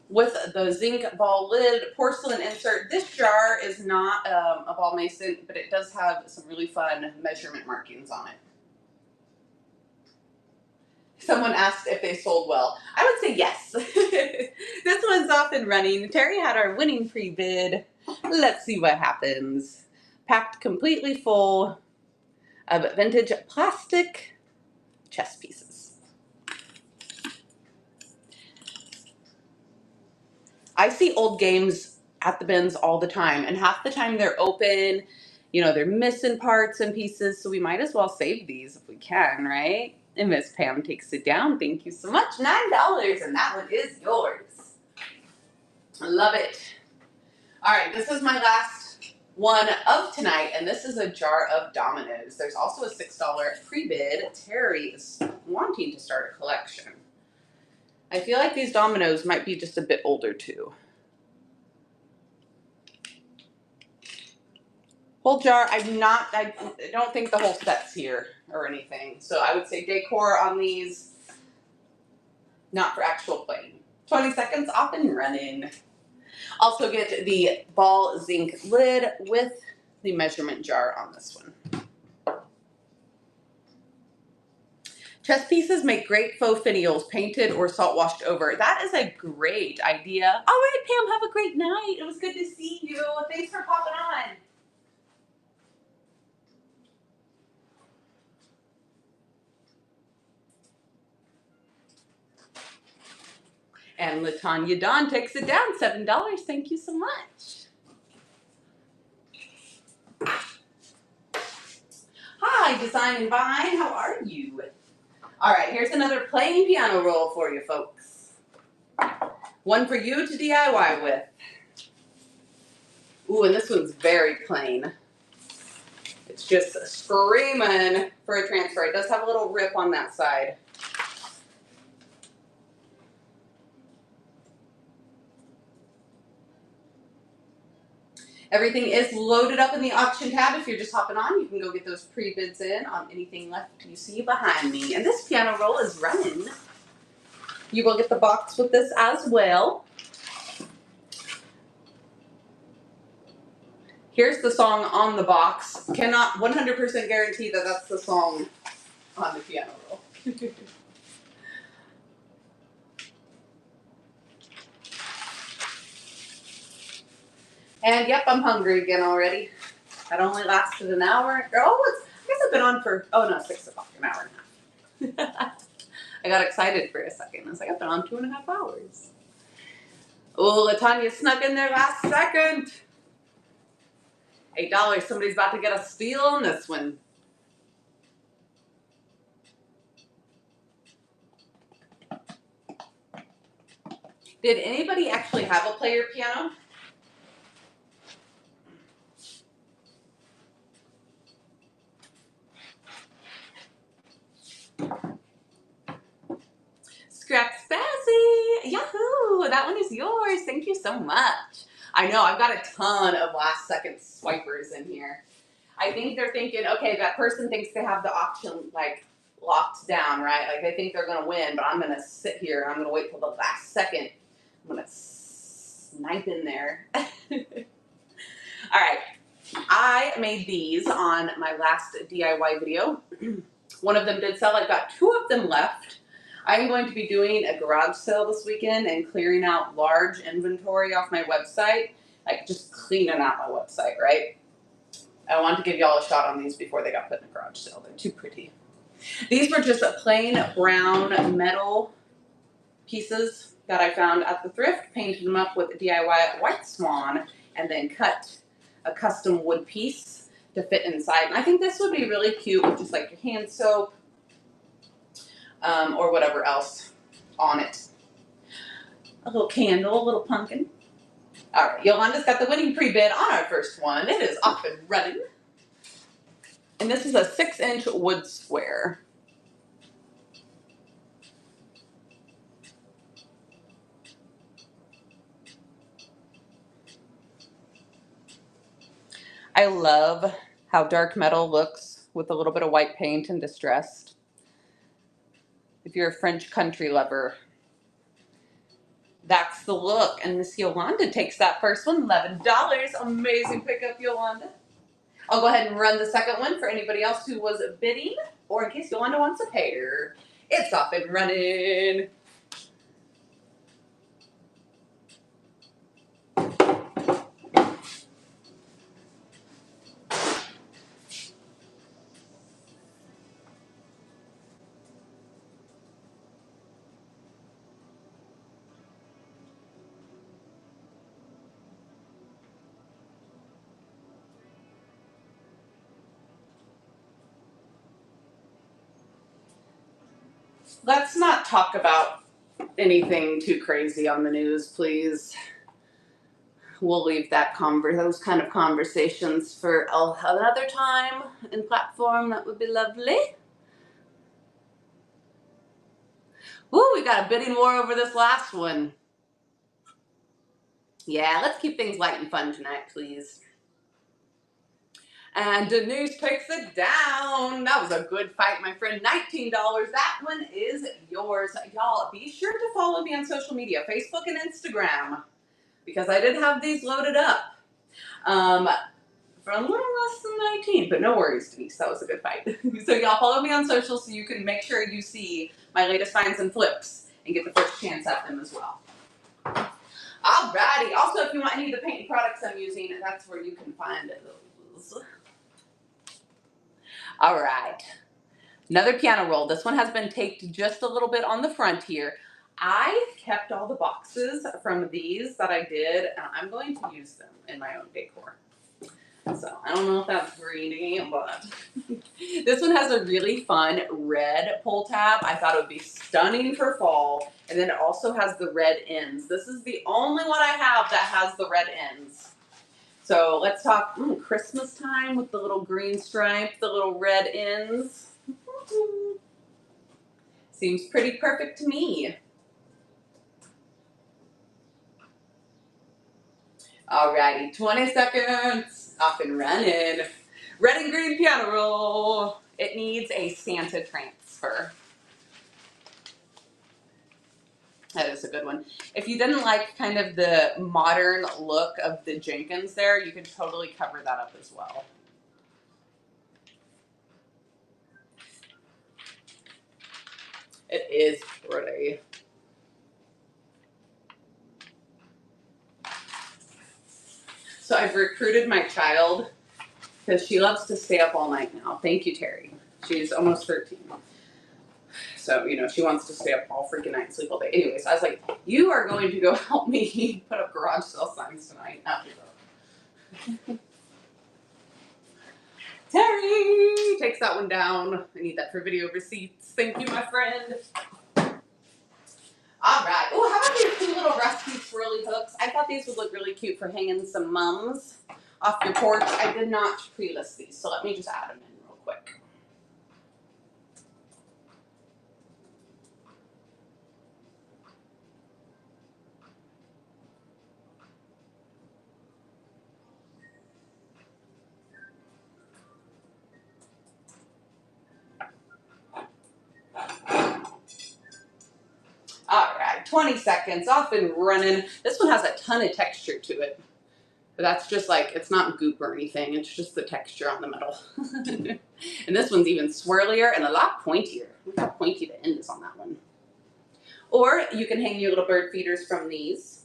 with the zinc ball lid, porcelain insert. This jar is not a ball mason, but it does have some really fun measurement markings on it. Someone asked if they sold well. I would say yes. This one's off and running. Terry had our winning pre-bid. Let's see what happens. Packed completely full of vintage plastic chess pieces. I see old games at the bins all the time, and half the time they're open, you know, they're missing parts and pieces, so we might as well save these if we can, right? And Miss Pam takes it down. Thank you so much. $9, and that one is yours. I love it. All right, this is my last one of tonight, and this is a jar of Dominoes. There's also a $6 pre-bid. Terry is wanting to start a collection. I feel like these Dominoes might be just a bit older too. Whole jar, I don't think the whole set's here or anything. So I would say Decor on these, not for actual playing. 20 seconds off and running. Also get the ball zinc lid with the measurement jar on this one. Chess pieces make great faux finials, painted or salt washed over. That is a great idea. All right, Pam, have a great night. It was good to see you. Thanks for popping on. And Latanya Dawn takes it down, $7. Thank you so much. Hi, Design and Vine. How are you? All right, here's another plain piano roll for you, folks. One for you to DIY with. Ooh, and this one's very plain. It's just screaming for a transfer. It does have a little rip on that side. Everything is loaded up in the auction tab. If you're just hopping on, you can go get those pre-bids in on anything left you see behind me. And this piano roll is running. You will get the box with this as well. Here's the song on the box. Cannot 100% guarantee that that's the song on the piano roll. And yep, I'm hungry again already. That only lasted an hour. Oh, I guess I've been on for, 6 o'clock, an hour and a half. I got excited for a second. I was like, I've been on 2.5 hours. Oh, Latanya snuck in there last second. $8. Somebody's about to get a steal on this one. Did anybody actually have a player piano? Scrap Spazzy! Yahoo! That one is yours. Thank you so much. I know, I've got a ton of last second swipers in here. I think they're thinking, okay, that person thinks they have the auction like locked down, right? Like they think they're gonna win, but I'm gonna sit here and I'm gonna wait till the last second. I'm gonna snipe in there. All right, I made these on my last DIY video. One of them did sell. I've got 2 of them left. I'm going to be doing a garage sale this weekend and clearing out large inventory off my website. Like just cleaning out my website, right? I wanted to give y'all a shot on these before they got put in a garage sale. They're too pretty. These were just plain brown metal pieces that I found at the thrift, painted them up with a DIY white swan, and then cut a custom wood piece to fit inside. And I think this would be really cute with just like your hand soap or whatever else on it. A little candle, a little pumpkin. All right, Yolanda's got the winning pre-bid on our first one. It is off and running. And this is a 6-inch wood square. I love how dark metal looks with a little bit of white paint and distressed. If you're a French country lover, that's the look. And Miss Yolanda takes that first one, $11. Amazing pickup, Yolanda. I'll go ahead and run the second one for anybody else who was bidding, or in case Yolanda wants a pair. It's off and running. Let's not talk about anything too crazy on the news, please. We'll leave that those kind of conversations for another time and platform. That would be lovely. Ooh, we got a bidding war over this last one. Yeah, let's keep things light and fun tonight, please. And Denise takes it down. That was a good fight, my friend. $19. That one is yours. Y'all, be sure to follow me on social media, Facebook and Instagram, because I did have these loaded up. For a little less than 19, but no worries, Denise. That was a good fight. So y'all follow me on social so you can make sure you see my latest finds and flips and get the first chance at them as well. Alrighty. Also, if you want any of the paint products I'm using, that's where you can find those. Alright. Another piano roll. This one has been taped just a little bit on the front here. I kept all the boxes from these that I did, and I'm going to use them in my own decor. So, I don't know if that's greedy, but this one has a really fun red pull tab. I thought it would be stunning for fall. And then it also has the red ends. This is the only one I have that has the red ends. So, let's talk Christmas time with the little green stripe, the little red ends. Seems pretty perfect to me. Alrighty, 20 seconds, off and running. Red and green piano roll. It needs a Santa transfer. That is a good one. If you didn't like kind of the modern look of the Jenkins there, you could totally cover that up as well. It is pretty. So I've recruited my child because she loves to stay up all night now. Thank you, Terry. She's almost 13. So, you know, she wants to stay up all freaking night and sleep all day. Anyways, I was like, you are going to go help me put up garage sale signs tonight after that. Terry takes that one down. I need that for video receipts. Thank you, my friend. All right. Oh, how about these 2 little rusty swirly hooks? I thought these would look really cute for hanging some mums off your porch. I did not pre-list these, so let me just add them in real quick. 20 seconds, off and running. This one has a ton of texture to it. But that's just like, it's not goop or anything. It's just the texture on the metal. And this one's even swirlier and a lot pointier. Look how pointy the end is on that one. Or you can hang your little bird feeders from these.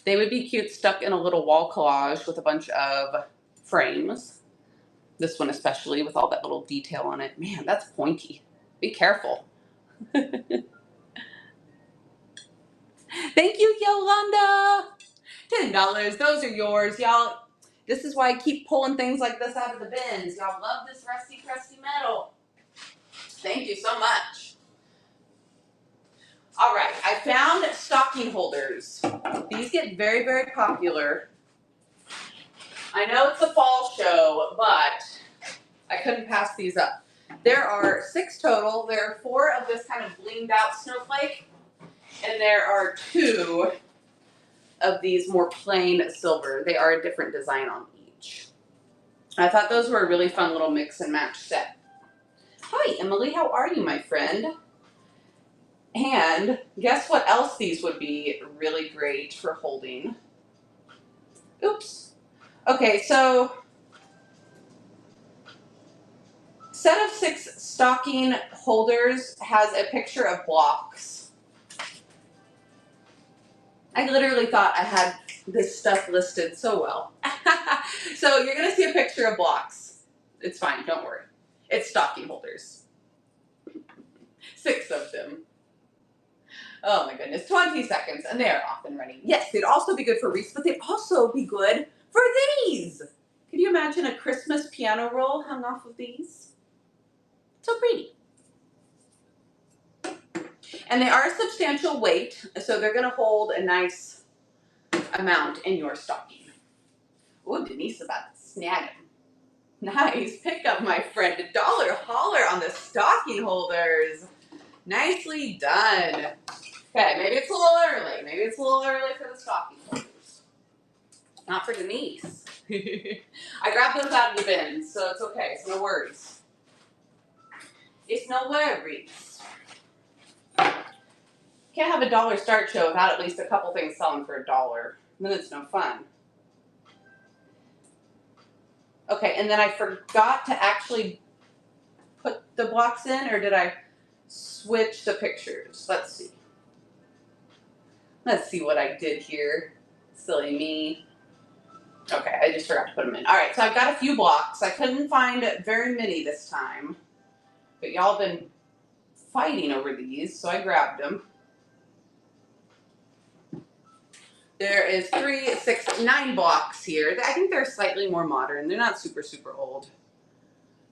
They would be cute stuck in a little wall collage with a bunch of frames. This one especially with all that little detail on it. Man, that's pointy. Be careful. Thank you, Yolanda. $10. Those are yours, y'all. This is why I keep pulling things like this out of the bins. Y'all love this rusty, crusty metal. Thank you so much. All right, I found stocking holders. These get very, very popular. I know it's a fall show, but I couldn't pass these up. There are 6 total. There are 4 of this kind of blinged out snowflake, and there are 2 of these more plain silver. They are a different design on each. I thought those were a really fun little mix and match set. Hi, Emily. How are you, my friend? And guess what else these would be really great for holding? Oops. Okay, so set of 6 stocking holders has a picture of blocks. I literally thought I had this stuff listed so well. So you're going to see a picture of blocks. It's fine, don't worry. It's stocking holders. 6 of them. Oh my goodness, 20 seconds and they're off and running. Yes, they'd also be good for wreaths, but they'd also be good for these. Could you imagine a Christmas piano roll hung off of these? So pretty. And they are a substantial weight, so they're going to hold a nice amount in your stocking. Ooh, Denise about to snag him. Nice pickup, my friend. $1 holler on the stocking holders. Nicely done. Okay, maybe it's a little early. Maybe it's a little early for the stocking holders. Not for Denise. I grabbed those out of the bin, so it's okay. It's no worries. It's no worries. Can't have a dollar start show without at least a couple things selling for $1. Then it's no fun. Okay, and then I forgot to actually put the blocks in, or did I switch the pictures? Let's see. Let's see what I did here. Silly me. Okay, I just forgot to put them in. All right, so I've got a few blocks. I couldn't find very many this time, but y'all been fighting over these, so I grabbed them. There is 3, 6, 9 blocks here. I think they're slightly more modern. They're not super, super old.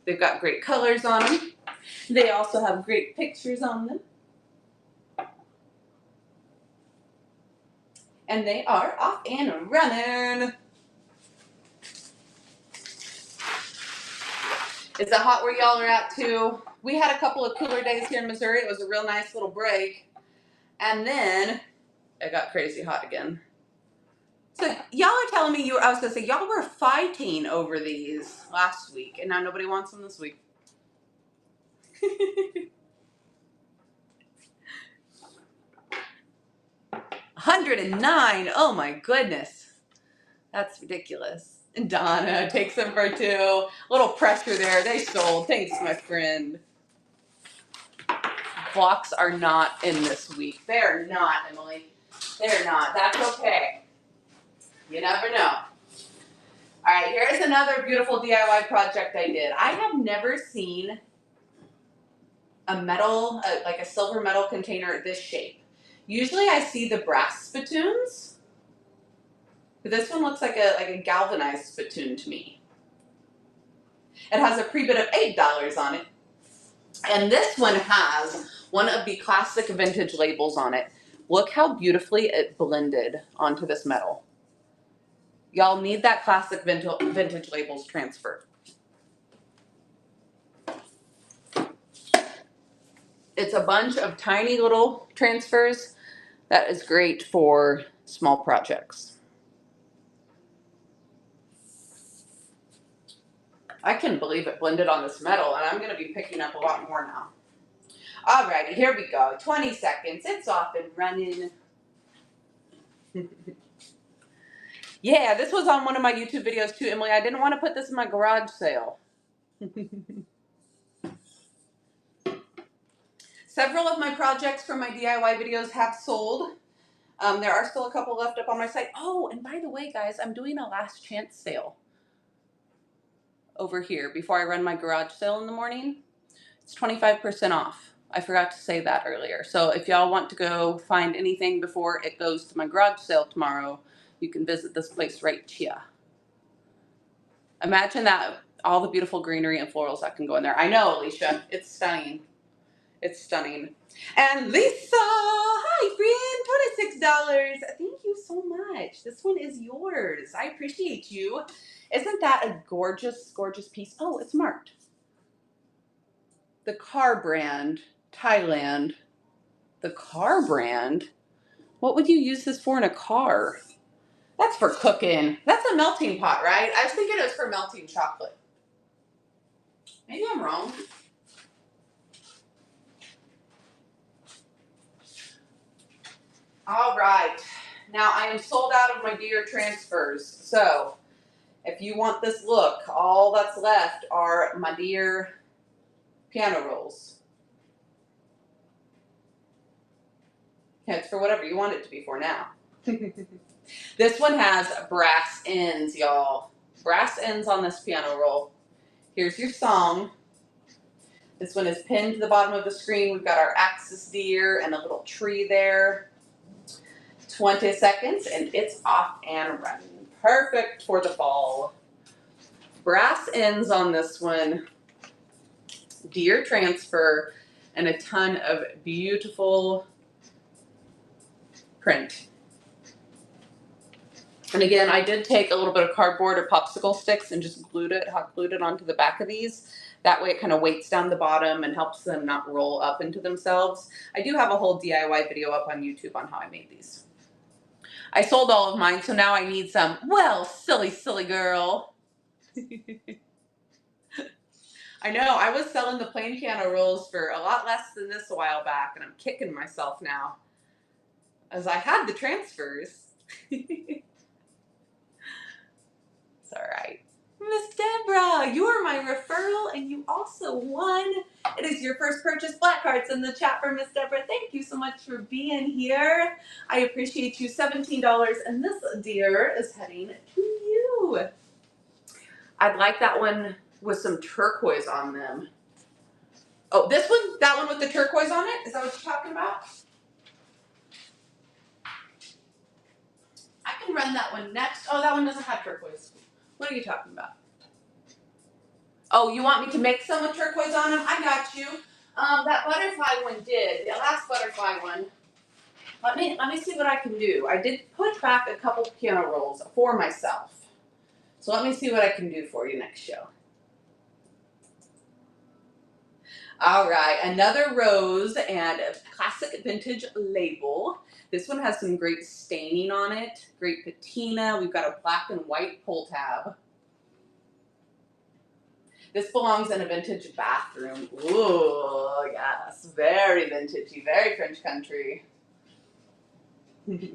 They've got great colors on them. They also have great pictures on them. And they are off and running. Is it hot where y'all are at too? We had a couple of cooler days here in Missouri. It was a real nice little break. And then it got crazy hot again. So y'all are telling me I was gonna say, y'all were fighting over these last week and now nobody wants them this week. 109. Oh my goodness. That's ridiculous. And Donna takes them for 2. A little pressure there. They sold. Thanks, my friend. Blocks are not in this week. They're not, Emily. They're not. That's okay. You never know. All right, here's another beautiful DIY project I did. I have never seen a metal, like a silver metal container this shape. Usually I see the brass spittoons, but this one looks like a galvanized spittoon to me. It has a pre-bid of $8 on it. And this one has one of the classic vintage labels on it. Look how beautifully it blended onto this metal. Y'all need that classic vintage labels transfer. It's a bunch of tiny little transfers that is great for small projects. I can believe it blended on this metal, and I'm going to be picking up a lot more now. Alrighty, here we go. 20 seconds. It's off and running. Yeah, this was on one of my YouTube videos too, Emily. I didn't want to put this in my garage sale. Several of my projects from my DIY videos have sold. There are still a couple left up on my site. Oh, and by the way, guys, I'm doing a last chance sale over here before I run my garage sale in the morning. It's 25% off. I forgot to say that earlier. So if y'all want to go find anything before it goes to my garage sale tomorrow, you can visit this place right here. Imagine that, all the beautiful greenery and florals that can go in there. I know, Alicia. It's stunning. It's stunning. And Lisa, hi friend, $26. Thank you so much. This one is yours. I appreciate you. Isn't that a gorgeous, gorgeous piece? Oh, it's marked. The Car brand, Thailand. The Car brand? What would you use this for in a car? That's for cooking. That's a melting pot, right? I was thinking it was for melting chocolate. Maybe I'm wrong. All right. Now I am sold out of my deer transfers. So if you want this look, all that's left are my deer piano rolls. Yeah, it's for whatever you want it to be for now. This one has brass ends, y'all. Brass ends on this piano roll. Here's your song. This one is pinned to the bottom of the screen. We've got our axis deer and a little tree there. 20 seconds and it's off and running. Perfect for the fall. Brass ends on this one. Deer transfer and a ton of beautiful print. And again, I did take a little bit of cardboard or popsicle sticks and just hot glued it onto the back of these. That way it kind of weights down the bottom and helps them not roll up into themselves. I do have a whole DIY video up on YouTube on how I made these. I sold all of mine, so now I need some. Well, silly, silly girl. I know, I was selling the plain piano rolls for a lot less than this a while back, and I'm kicking myself now, as I had the transfers. It's all right. Miss Deborah, you are my referral, and you also won. It is your first purchase. Black hearts in the chat for Miss Deborah. Thank you so much for being here. I appreciate you. $17, and this deer is heading to you. I'd like that one with some turquoise on them. Oh, this one? That one with the turquoise on it? Is that what you're talking about? I can run that one next. Oh, that one doesn't have turquoise. What are you talking about? Oh, you want me to make some with turquoise on them? I got you. That butterfly one did. The last butterfly one. Let me see what I can do. I did put back a couple piano rolls for myself. So let me see what I can do for you next show. All right, another rose and a classic vintage label. This one has some great staining on it, great patina. We've got a black and white pull tab. This belongs in a vintage bathroom. Ooh, yes, very vintagey, very French country.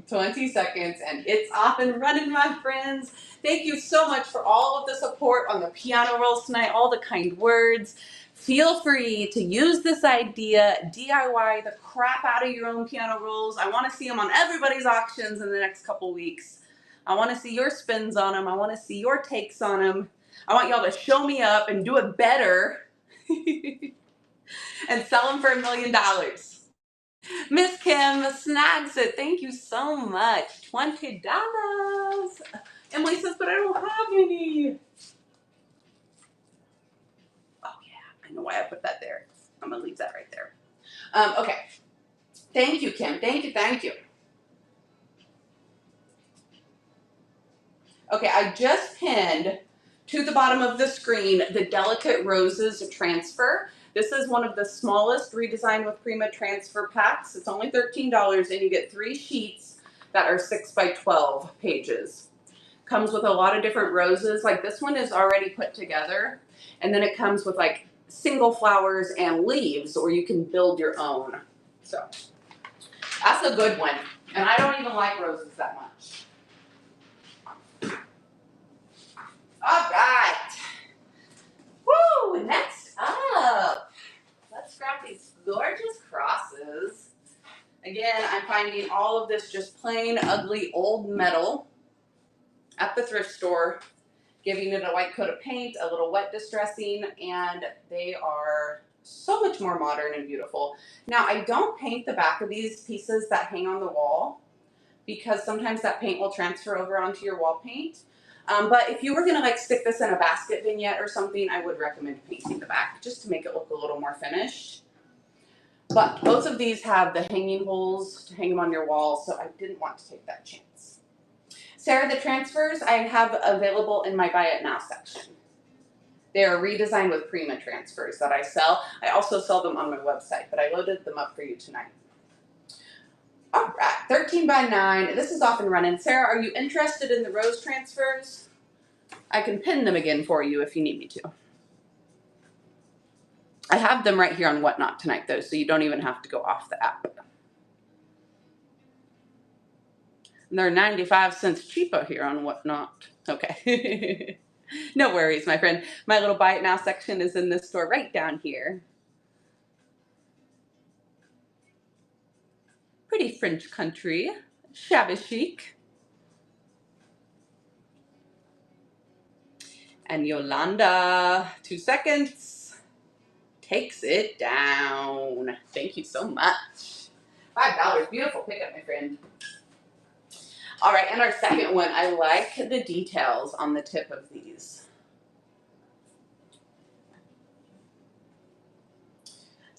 20 seconds and it's off and running, my friends. Thank you so much for all of the support on the piano rolls tonight, all the kind words. Feel free to use this idea, DIY the crap out of your own piano rolls. I want to see them on everybody's auctions in the next couple weeks. I want to see your spins on them. I want to see your takes on them. I want y'all to show me up and do it better and sell them for $1 million. Miss Kim snags it. Thank you so much. $20. Emily says, but I don't have any. Oh yeah, I know why I put that there. I'm gonna leave that right there. Okay. Thank you, Kim. Thank you, thank you. Okay, I just pinned to the bottom of the screen the Delicate Roses transfer. This is one of the smallest Redesign with Prima transfer packs. It's only $13 and you get 3 sheets that are 6 by 12 pages. Comes with a lot of different roses. Like this one is already put together. And then it comes with like single flowers and leaves, or you can build your own. So that's a good one. And I don't even like roses that much. All right. Woo! Next up, let's grab these gorgeous crosses. Again, I'm finding all of this just plain ugly old metal at the thrift store, giving it a white coat of paint, a little wet distressing, and they are so much more modern and beautiful. Now, I don't paint the back of these pieces that hang on the wall because sometimes that paint will transfer over onto your wall paint. But if you were gonna like stick this in a basket vignette or something, I would recommend painting the back just to make it look a little more finished. But both of these have the hanging holes to hang them on your wall, so I didn't want to take that chance. Sarah, the transfers I have available in my Buy It Now section. They are redesigned with Prima transfers that I sell. I also sell them on my website, but I loaded them up for you tonight. All right, 13 by 9. This is off and running. Sarah, are you interested in the rose transfers? I can pin them again for you if you need me to. I have them right here on Whatnot tonight, though, so you don't even have to go off the app. And they're 95 cents cheaper here on Whatnot. Okay. No worries, my friend. My little Buy It Now section is in this store right down here. Pretty French country. Shabby chic. And Yolanda, 2 seconds, takes it down. Thank you so much. $5. Beautiful pickup, my friend. All right, and our second one, I like the details on the tip of these.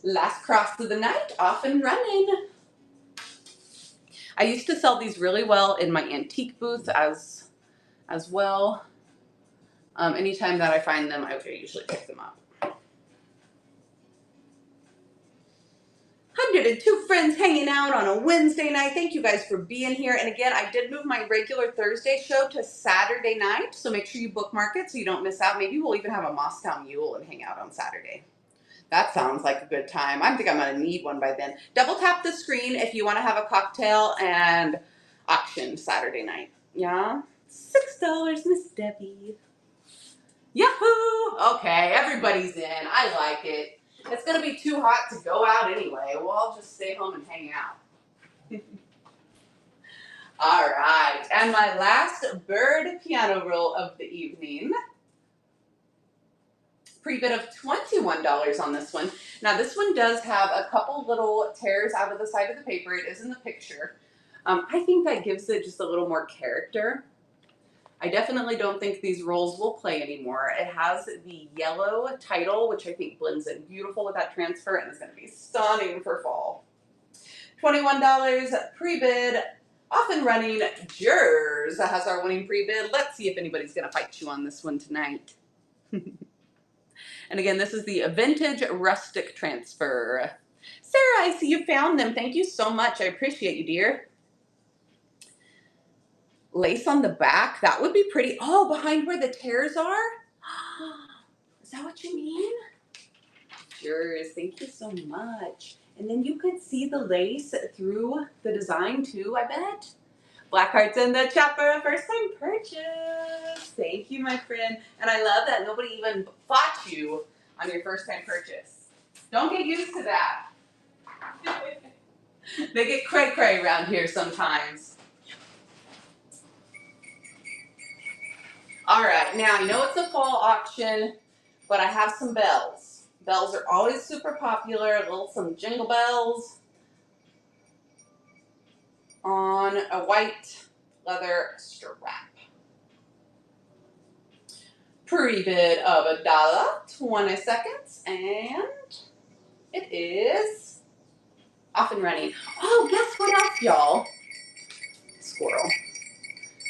Last cross of the night, off and running. I used to sell these really well in my antique booth as well. Anytime that I find them, I usually pick them up. 102 friends hanging out on a Wednesday night. Thank you guys for being here. And again, I did move my regular Thursday show to Saturday night, so make sure you bookmark it so you don't miss out. Maybe we'll even have a Moscow Mule and hang out on Saturday. That sounds like a good time. I think I'm gonna need one by then. Double tap the screen if you wanna have a cocktail and auction Saturday night. Yeah? $6, Miss Debbie. Yahoo! Okay, everybody's in. I like it. It's going to be too hot to go out anyway. We'll all just stay home and hang out. All right. And my last bird piano roll of the evening. Pre-bid of $21 on this one. Now, this one does have a couple little tears out of the side of the paper. It is in the picture. I think that gives it just a little more character. I definitely don't think these rolls will play anymore. It has the yellow title, which I think blends in beautiful with that transfer and is going to be stunning for fall. $21 pre-bid, off and running. Jers has our winning pre-bid. Let's see if anybody's going to fight you on this one tonight. And again, this is the vintage rustic transfer. Sarah, I see you found them. Thank you so much. I appreciate you, dear. Lace on the back, that would be pretty. Oh, behind where the tears are? Is that what you mean? Sure, thank you so much. And then you could see the lace through the design too, I bet. Blackheart's in the chat for a first time purchase. Thank you, my friend. And I love that nobody even fought you on your first time purchase. Don't get used to that. They get cray-cray around here sometimes. All right, now I know it's a fall auction, but I have some bells. Bells are always super popular. Some jingle bells on a white leather strap. Pre-bid of $1, 20 seconds, and it is off and running. Oh, guess what else, y'all? Squirrel.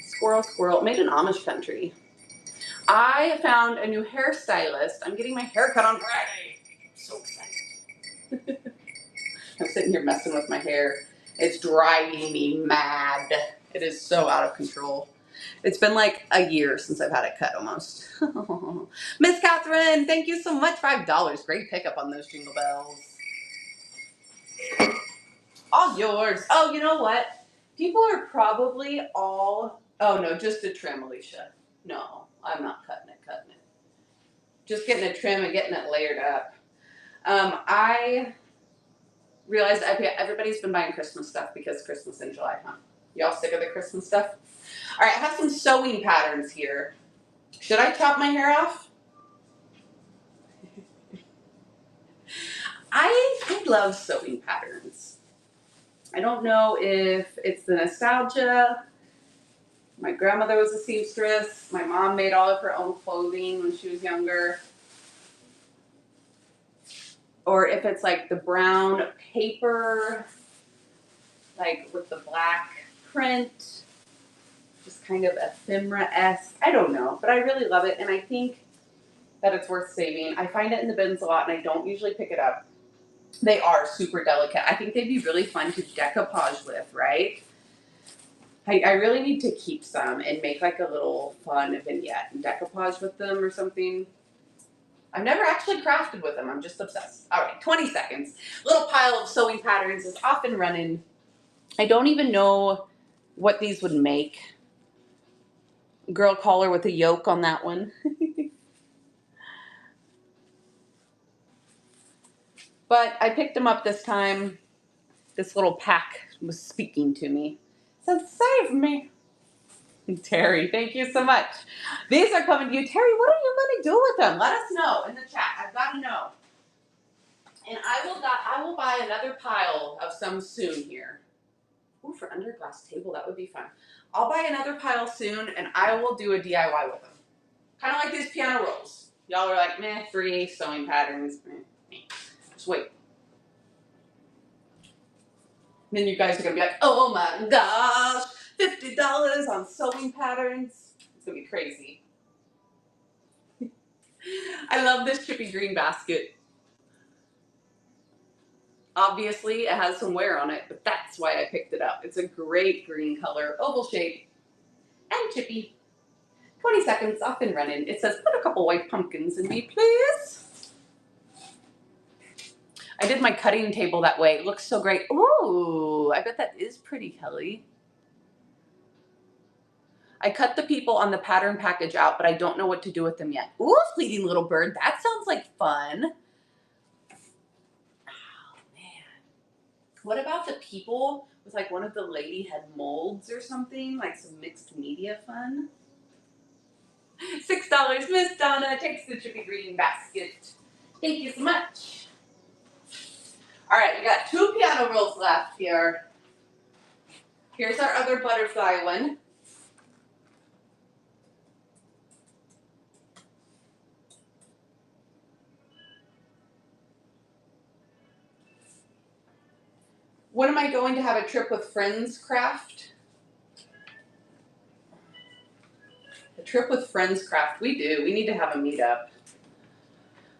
Squirrel, squirrel. Made in Amish country. I found a new hairstylist. I'm getting my hair cut on Friday. I'm so excited. I'm sitting here messing with my hair. It's driving me mad. It is so out of control. It's been like a year since I've had it cut almost. Miss Catherine, thank you so much. $5. Great pickup on those jingle bells. All yours. Oh, you know what? People are probably all, oh no, just a trim, Alicia. No, I'm not cutting it. Just getting a trim and getting it layered up. I realized everybody's been buying Christmas stuff because Christmas in July, huh? Y'all sick of the Christmas stuff? All right, I have some sewing patterns here. Should I chop my hair off? I love sewing patterns. I don't know if it's the nostalgia. My grandmother was a seamstress. My mom made all of her own clothing when she was younger. Or if it's like the brown paper, like with the black print, just kind of ephemera-esque. I don't know, but I really love it, and I think that it's worth saving. I find it in the bins a lot, and I don't usually pick it up. They are super delicate. I think they'd be really fun to decoupage with, right? I really need to keep some and make like a little fun vignette and decoupage with them or something. I've never actually crafted with them. I'm just obsessed. All right, 20 seconds. Little pile of sewing patterns is off and running. I don't even know what these would make. Girl collar with a yoke on that one. But I picked them up this time. This little pack was speaking to me. So save me. Terry, thank you so much. These are coming to you. Terry, what are you going to do with them? Let us know in the chat. I've got to know. And I will buy another pile of some soon here. Ooh, for under glass table, that would be fun. I'll buy another pile soon, and I will do a DIY with them. Kind of like these piano rolls. Y'all are like, meh, free sewing patterns. Meh. Just wait. And then you guys are going to be like, oh my gosh, $50 on sewing patterns. It's going to be crazy. I love this chippy green basket. Obviously, it has some wear on it, but that's why I picked it up. It's a great green color, oval shape, and chippy. 20 seconds, off and running. It says, put a couple white pumpkins in me, please. I did my cutting table that way. It looks so great. Ooh, I bet that is pretty, Kelly. I cut the people on the pattern package out, but I don't know what to do with them yet. Ooh, fleeting little bird. That sounds like fun. Oh, man. What about the people with like one of the lady had molds or something? Like some mixed media fun? $6. Miss Donna takes the chippy green basket. Thank you so much. All right, we got 2 piano rolls left here. Here's our other butterfly one. When am I going to have a trip with friends craft? A trip with friends craft, we do. We need to have a meetup.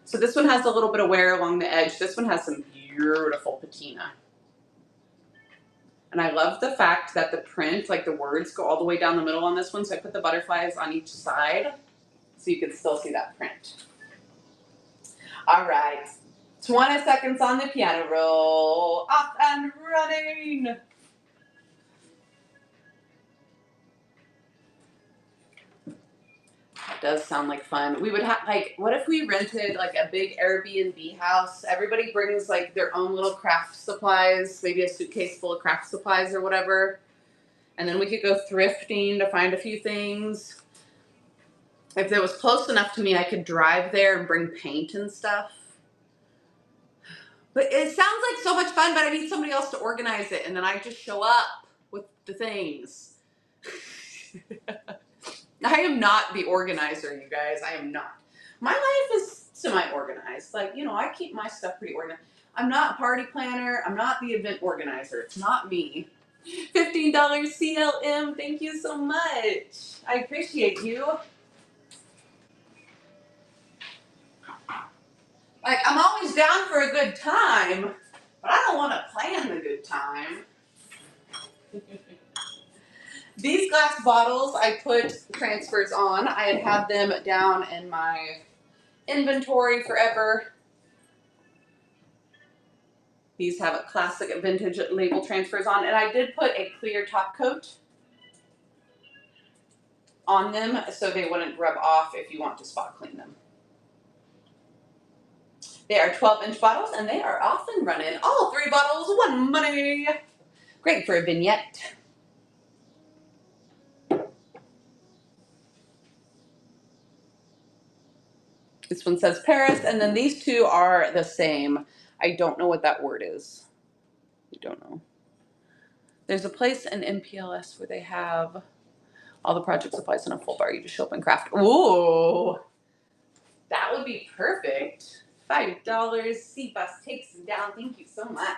So this one has a little bit of wear along the edge. This one has some beautiful patina. And I love the fact that the print, like the words, go all the way down the middle on this one. So I put the butterflies on each side so you can still see that print. All right, 20 seconds on the piano roll. Off and running. That does sound like fun. We would have, like, what if we rented like a big Airbnb house? Everybody brings like their own little craft supplies, maybe a suitcase full of craft supplies or whatever. And then we could go thrifting to find a few things. If it was close enough to me, I could drive there and bring paint and stuff. But it sounds like so much fun, but I need somebody else to organize it. And then I just show up with the things. I am not the organizer, you guys. I am not. My life is semi-organized. Like, you know, I keep my stuff pretty organized. I'm not a party planner. I'm not the event organizer. It's not me. $15 CLM. Thank you so much. I appreciate you. Like, I'm always down for a good time, but I don't want to plan the good time. These glass bottles I put transfers on. I had them down in my inventory forever. These have a classic vintage label transfers on, and I did put a clear top coat on them so they wouldn't rub off if you want to spot clean them. They are 12-inch bottles, and they are off and running. All 3 bottles, 1 money. Great for a vignette. This one says Paris, and then these 2 are the same. I don't know what that word is. I don't know. There's a place in MPLS where they have all the project supplies in a full bar. You just show up and craft. Ooh, that would be perfect. $5. C-Bus takes them down. Thank you so much.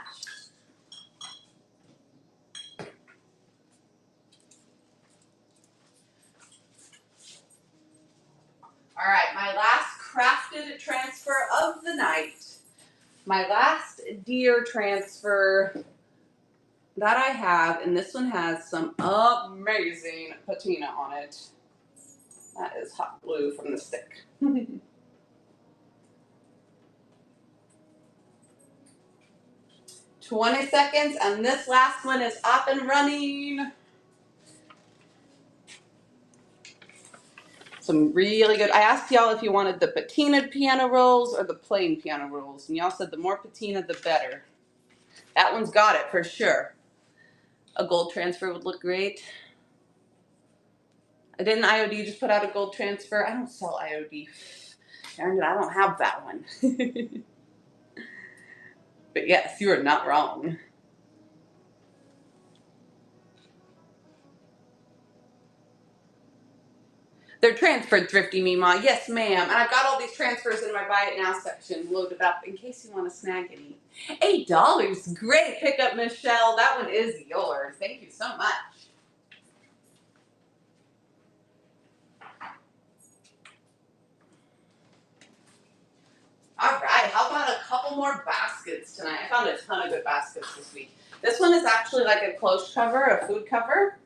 All right, my last crafted transfer of the night. My last deer transfer that I have, and this one has some amazing patina on it. That is hot glue from the stick. 20 seconds, and this last one is up and running. Some really good. I asked y'all if you wanted the patinaed piano rolls or the plain piano rolls, and y'all said the more patina, the better. That one's got it for sure. A gold transfer would look great. Didn't IOD just put out a gold transfer? I don't sell IOD. Darn it, I don't have that one. But yes, you are not wrong. They're transferred, Thrifty Mima. Yes, ma'am. And I've got all these transfers in my Buy It Now section loaded up in case you want to snag any. $8. Great pickup, Michelle. That one is yours. Thank you so much. All right, how about a couple more baskets tonight? I found a ton of good baskets this week. This one is actually like a close cover, a food cover.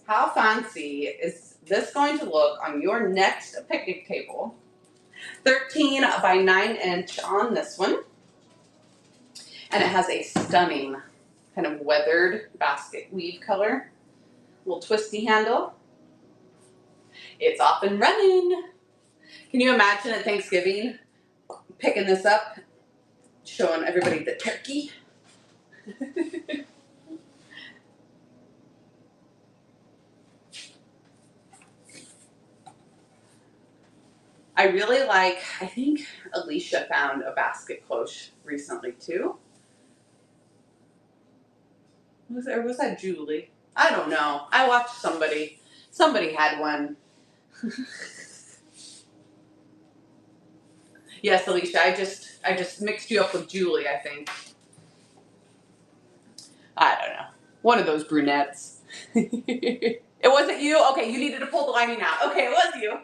How fancy is this going to look on your next picnic table? 13 by 9 inch on this one. And it has a stunning kind of weathered basket weave color. Little twisty handle. It's off and running. Can you imagine at Thanksgiving picking this up, showing everybody the turkey? I really like, I think Alicia found a basket cloche recently too. Was that Julie? I don't know. I watched somebody. Somebody had one. Yes, Alicia, I just mixed you up with Julie, I think. I don't know. One of those brunettes. It wasn't you? Okay, you needed to pull the lining out. Okay, it was you.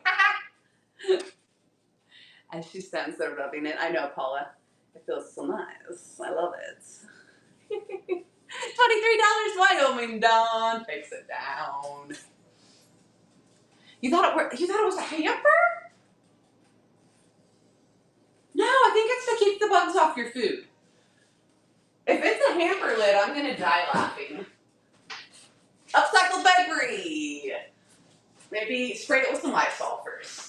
As she stands there rubbing it. I know, Paula. It feels so nice. I love it. $23, Wyoming Dawn. Fix it down. You thought it was a hamper? No, I think it's to keep the bugs off your food. If it's a hamper lid, I'm gonna die laughing. Upcycled debris. Maybe spray it with some Lysol first.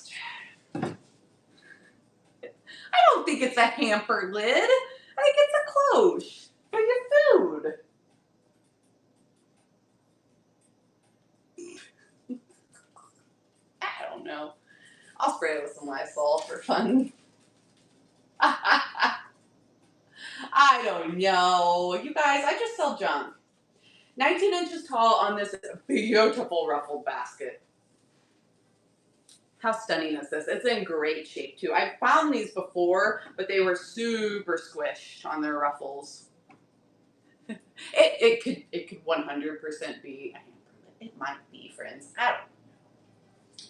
I don't think it's a hamper lid. I think it's a cloche for your food. I don't know. I'll spray it with some Lysol for fun. I don't know. You guys, I just sell junk. 19 inches tall on this beautiful ruffled basket. How stunning is this? It's in great shape too. I've found these before, but they were super squished on their ruffles. It could 100% be a hamper. It might be, friends. I don't know.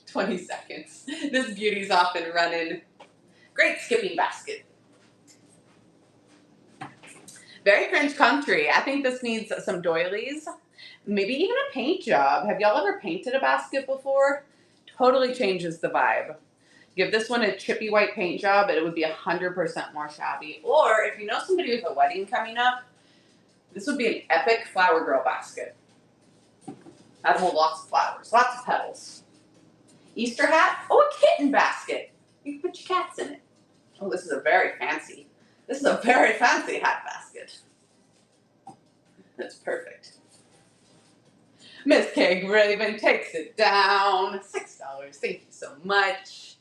20 seconds. This beauty's off and running. Great skipping basket. Very French country. I think this needs some doilies. maybe even a paint job. Have y'all ever painted a basket before? Totally changes the vibe. Give this one a chippy white paint job, it would be 100% more shabby. Or if you know somebody with a wedding coming up, this would be an epic flower girl basket. That'd hold lots of flowers, lots of petals. Easter hat, oh, a kitten basket. You can put your cats in it. Oh, this is a very fancy hat basket. That's perfect. Miss Keg Raven takes it down. $6, thank you so much.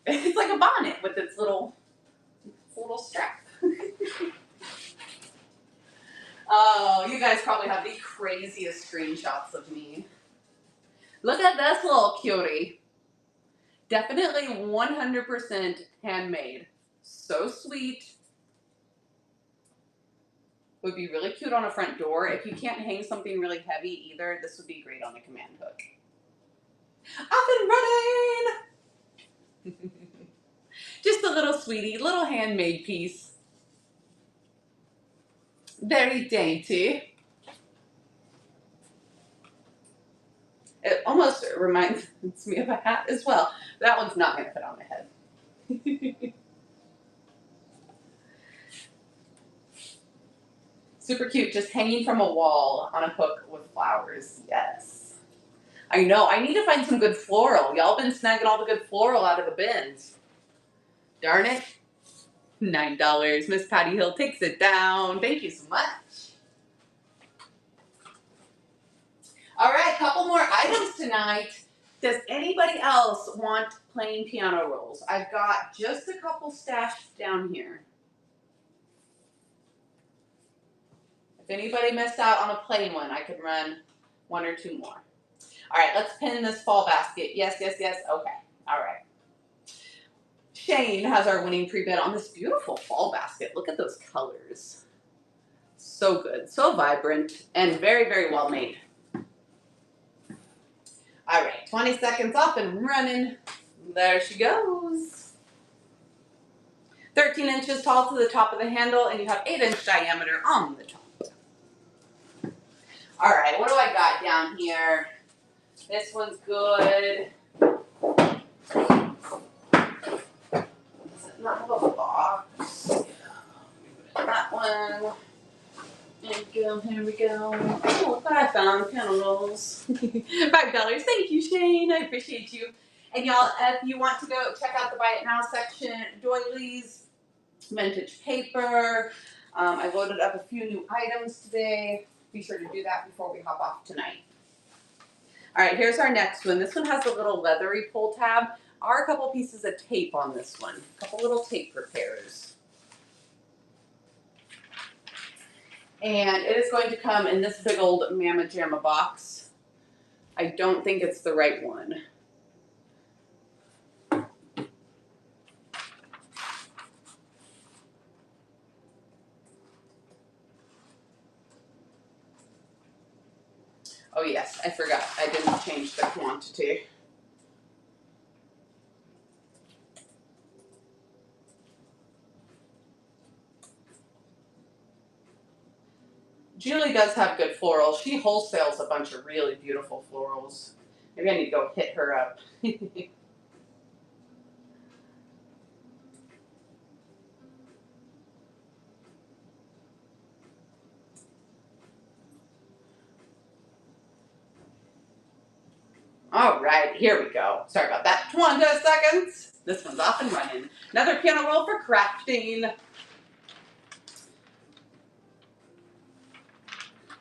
It's like a bonnet with its little strap. Oh, you guys probably have the craziest screenshots of me. Look at this little cutie. Definitely 100% handmade. So sweet. Would be really cute on a front door. If you can't hang something really heavy either, this would be great on a command hook. Up and running! Just a little sweetie, little handmade piece. Very dainty. It almost reminds me of a hat as well. That one's not going to fit on my head. Super cute, just hanging from a wall on a hook with flowers. Yes. I know, I need to find some good floral. Y'all been snagging all the good floral out of the bins. Darn it. $9. Miss Patty Hill takes it down. Thank you so much. All right, couple more items tonight. Does anybody else want plain piano rolls? I've got just a couple stashed down here. If anybody missed out on a plain one, I could run one or two more. All right, let's pin this fall basket. Yes, yes, yes. Okay. All right. Shane has our winning pre-bid on this beautiful fall basket. Look at those colors. So good, so vibrant, and very, very well made. All right, 20 seconds off and running. There she goes. 13 inches tall to the top of the handle, and you have 8-inch diameter on the top. All right, what do I got down here? This one's good. Does it not have a box? Yeah. That one. There we go, here we go. Oh, look what I found, piano rolls. $5, thank you, Shane, I appreciate you. And y'all, if you want to go check out the Buy It Now section, doilies, vintage paper. I loaded up a few new items today. Be sure to do that before we hop off tonight. All right, here's our next one. This one has a little leathery pull tab. Are a couple pieces of tape on this one. A couple little tape repairs. And it is going to come in this big old Mama Jamma box. I don't think it's the right one. Oh yes, I forgot. I didn't change the quantity. Julie does have good florals. She wholesales a bunch of really beautiful florals. Maybe I need to go hit her up. All right, here we go. Sorry about that. 20 seconds. This one's off and running. Another piano roll for crafting.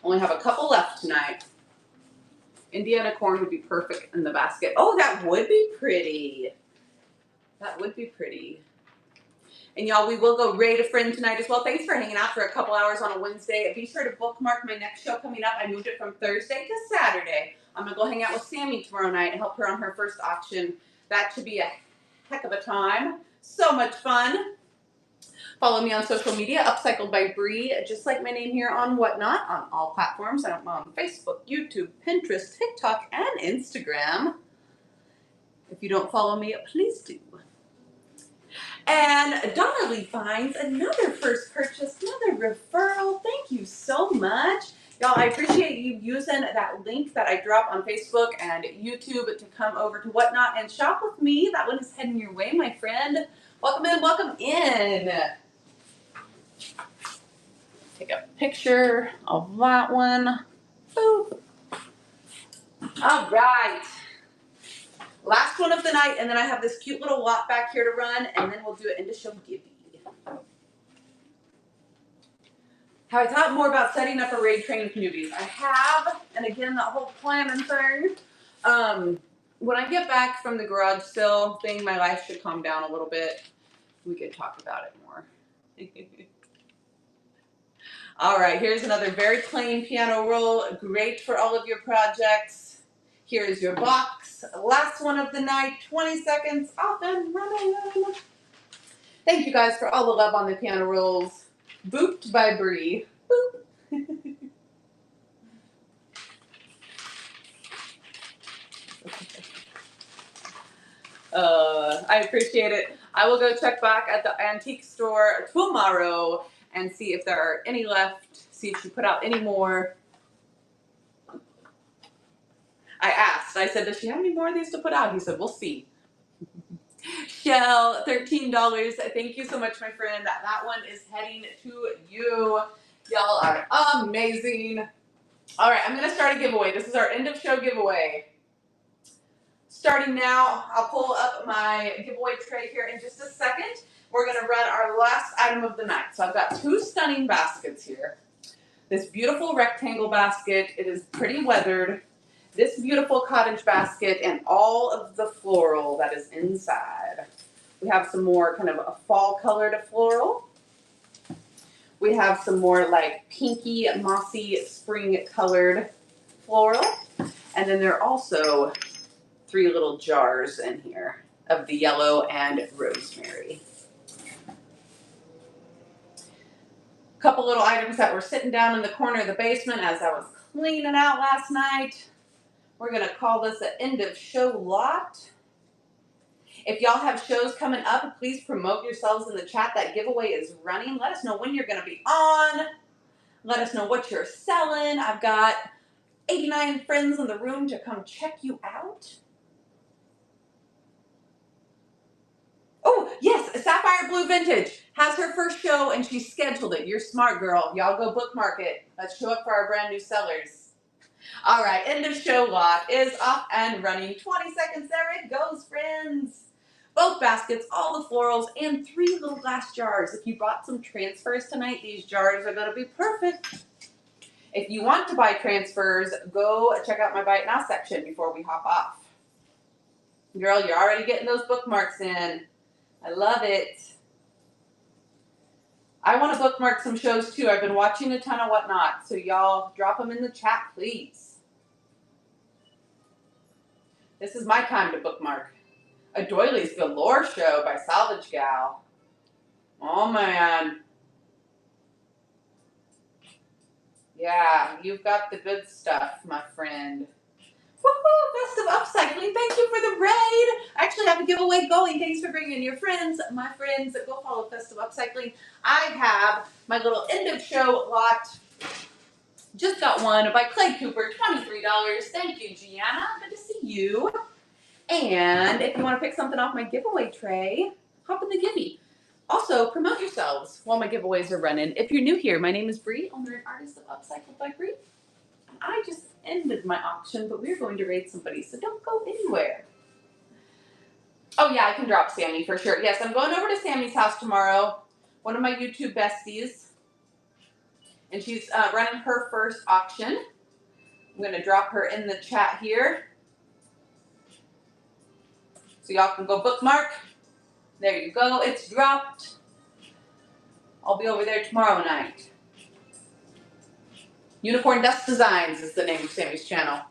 Only have a couple left tonight. Indiana corn would be perfect in the basket. Oh, that would be pretty. That would be pretty. And y'all, we will go raid a friend tonight as well. Thanks for hanging out for a couple hours on a Wednesday. Be sure to bookmark my next show coming up. I moved it from Thursday to Saturday. I'm going to go hang out with Sammy tomorrow night and help her on her first auction. That should be a heck of a time. So much fun. Follow me on social media, Upcycled by Bree, just like my name here on Whatnot, on all platforms. I'm on Facebook, YouTube, Pinterest, TikTok, and Instagram. If you don't follow me, please do. And Donna Lee finds another first purchase, another referral. Thank you so much. Y'all, I appreciate you using that link that I drop on Facebook and YouTube to come over to Whatnot and shop with me. That one is heading your way, my friend. Welcome in, welcome in. Take a picture of that one. Boop. All right. Last one of the night, and then I have this cute little lot back here to run, and then we'll do it into show givey. Have I thought more about setting up a raid training for newbies? I have, and again, that whole planning thing. When I get back from the garage sale thing, my life should calm down a little bit. We could talk about it more. All right, here's another very plain piano roll. Great for all of your projects. Here is your box. Last one of the night, 20 seconds, off and running. Thank you guys for all the love on the piano rolls. Booped by Bree. Boop. I appreciate it. I will go check back at the antique store tomorrow and see if there are any left, see if she put out any more. I asked, I said, does she have any more of these to put out? He said, we'll see. Shell, $13. Thank you so much, my friend. That one is heading to you. Y'all are amazing. All right, I'm going to start a giveaway. This is our end of show giveaway. Starting now, I'll pull up my giveaway tray here in just a second. We're going to run our last item of the night. So I've got two stunning baskets here. This beautiful rectangle basket. It is pretty weathered. This beautiful cottage basket and all of the floral that is inside. We have some more kind of a fall colored floral. We have some more like pinky, mossy, spring colored floral. And then there are also 3 little jars in here of the yellow and rosemary. A couple little items that were sitting down in the corner of the basement as I was cleaning out last night. We're going to call this an end of show lot. If y'all have shows coming up, please promote yourselves in the chat. That giveaway is running. Let us know when you're going to be on. Let us know what you're selling. I've got 89 friends in the room to come check you out. Oh, yes, Sapphire Blue Vintage has her first show and she scheduled it. You're smart, girl. Y'all go bookmark it. Let's show up for our brand new sellers. All right, end of show lot is off and running. 20 seconds, there it goes, friends. Both baskets, all the florals, and 3 little glass jars. If you brought some transfers tonight, these jars are going to be perfect. If you want to buy transfers, go check out my Buy It Now section before we hop off. Girl, you're already getting those bookmarks in. I love it. I want to bookmark some shows too. I've been watching a ton of Whatnot, so y'all drop them in the chat, please. This is my time to bookmark. A Doilies Galore show by Salvage Gal. Oh man. Yeah, you've got the good stuff, my friend. Woohoo! Best of Upcycling. Thank you for the raid. I actually have a giveaway going. Thanks for bringing your friends. My friends, go follow Best of Upcycling. I have my little end of show lot. Just got one by Clay Cooper, $23. Thank you, Gianna. Good to see you. And if you want to pick something off my giveaway tray, hop in the givey. Also, promote yourselves while my giveaways are running. If you're new here, my name is Bree, owner and artist of Upcycled by Bree. I just ended my auction, but we're going to raid somebody, so don't go anywhere. Oh yeah, I can drop Sammy for sure. Yes, I'm going over to Sammy's house tomorrow. One of my YouTube besties. And she's running her first auction. I'm going to drop her in the chat here. So y'all can go bookmark. There you go. It's dropped. I'll be over there tomorrow night. Unicorn Dust Designs is the name of Sammy's channel.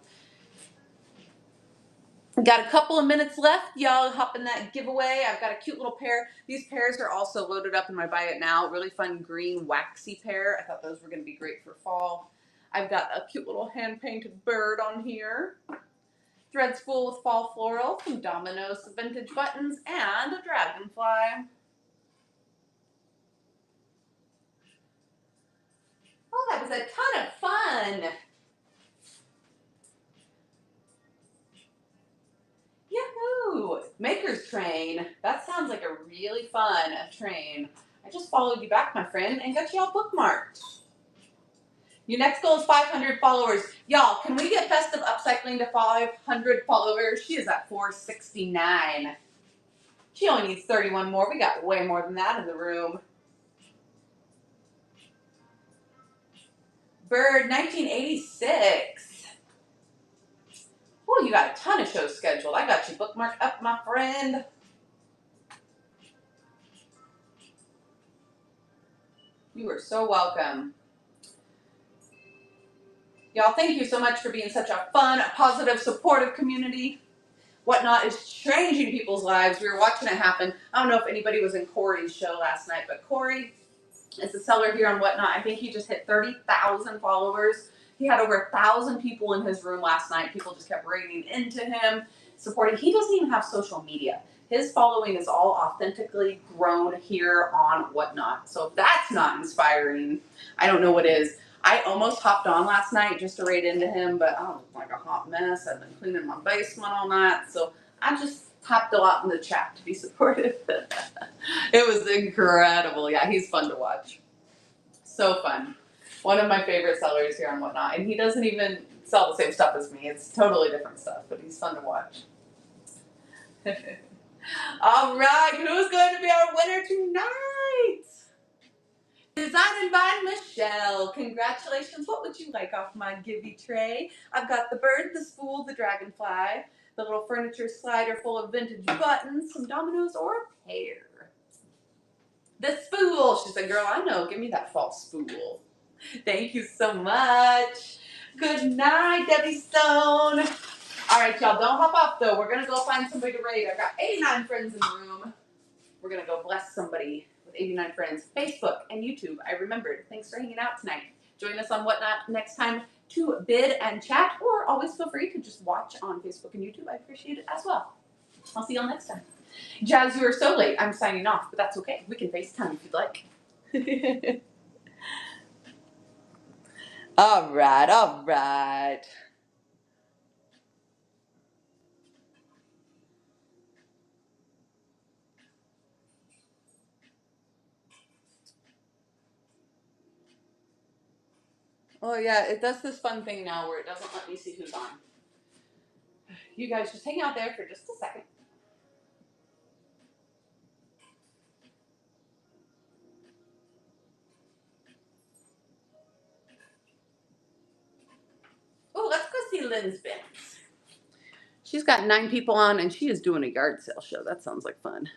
Got a couple of minutes left. Y'all hop in that giveaway. I've got a cute little pair. These pairs are also loaded up in my Buy It Now. Really fun green waxy pair. I thought those were going to be great for fall. I've got a cute little hand-painted bird on here. Thread spool with fall floral, some Dominoes vintage buttons, and a dragonfly. Oh, that was a ton of fun. Yahoo! Maker's Train. That sounds like a really fun train. I just followed you back, my friend, and got you all bookmarked. Your next goal is 500 followers. Y'all, can we get Festive Upcycling to 500 followers? She is at 469. She only needs 31 more. We got way more than that in the room. Bird, 1986. Oh, you got a ton of shows scheduled. I got you bookmarked up, my friend. You are so welcome. Y'all, thank you so much for being such a fun, positive, supportive community. Whatnot is changing people's lives. We were watching it happen. I don't know if anybody was in Corey's show last night, but Corey is a seller here on Whatnot. I think he just hit 30,000 followers. He had over 1,000 people in his room last night. People just kept raining into him, supporting. He doesn't even have social media. His following is all authentically grown here on Whatnot. So if that's not inspiring, I don't know what is. I almost hopped on last night just to raid into him, but I was like a hot mess. I've been cleaning my basement all night, so I just hopped a lot in the chat to be supportive. It was incredible. Yeah, he's fun to watch. So fun. One of my favorite sellers here on Whatnot, and he doesn't even sell the same stuff as me. It's totally different stuff, but he's fun to watch. All right, who's going to be our winner tonight? Designed by Michelle. Congratulations. What would you like off my givey tray? I've got the bird, the spool, the dragonfly, the little furniture slider full of vintage buttons, some dominoes, or a pear. The spool. She said, girl, I know. Give me that false spool. Thank you so much. Good night, Debbie Stone. All right, y'all, don't hop off, though. We're going to go find somebody to raid. I've got 89 friends in the room. We're going to go bless somebody with 89 friends. Facebook and YouTube, I remembered. Thanks for hanging out tonight. Join us on Whatnot next time to bid and chat, or always feel free to just watch on Facebook and YouTube. I appreciate it as well. I'll see y'all next time. Jazz, you are so late. I'm signing off, but that's okay. We can FaceTime if you'd like. All right, all right. Oh yeah, it does this fun thing now where it doesn't let me see who's on. You guys just hang out there for just a second. Oh, let's go see Lynn's bins. She's got 9 people on, and she is doing a yard sale show. That sounds like fun.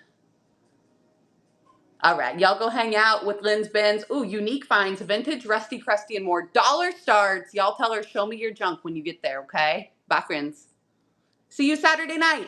All right, y'all go hang out with Lynn's bins. Ooh, unique finds, vintage, rusty, crusty, and more. Dollar starts. Y'all tell her, show me your junk when you get there, okay? Bye, friends. See you Saturday night.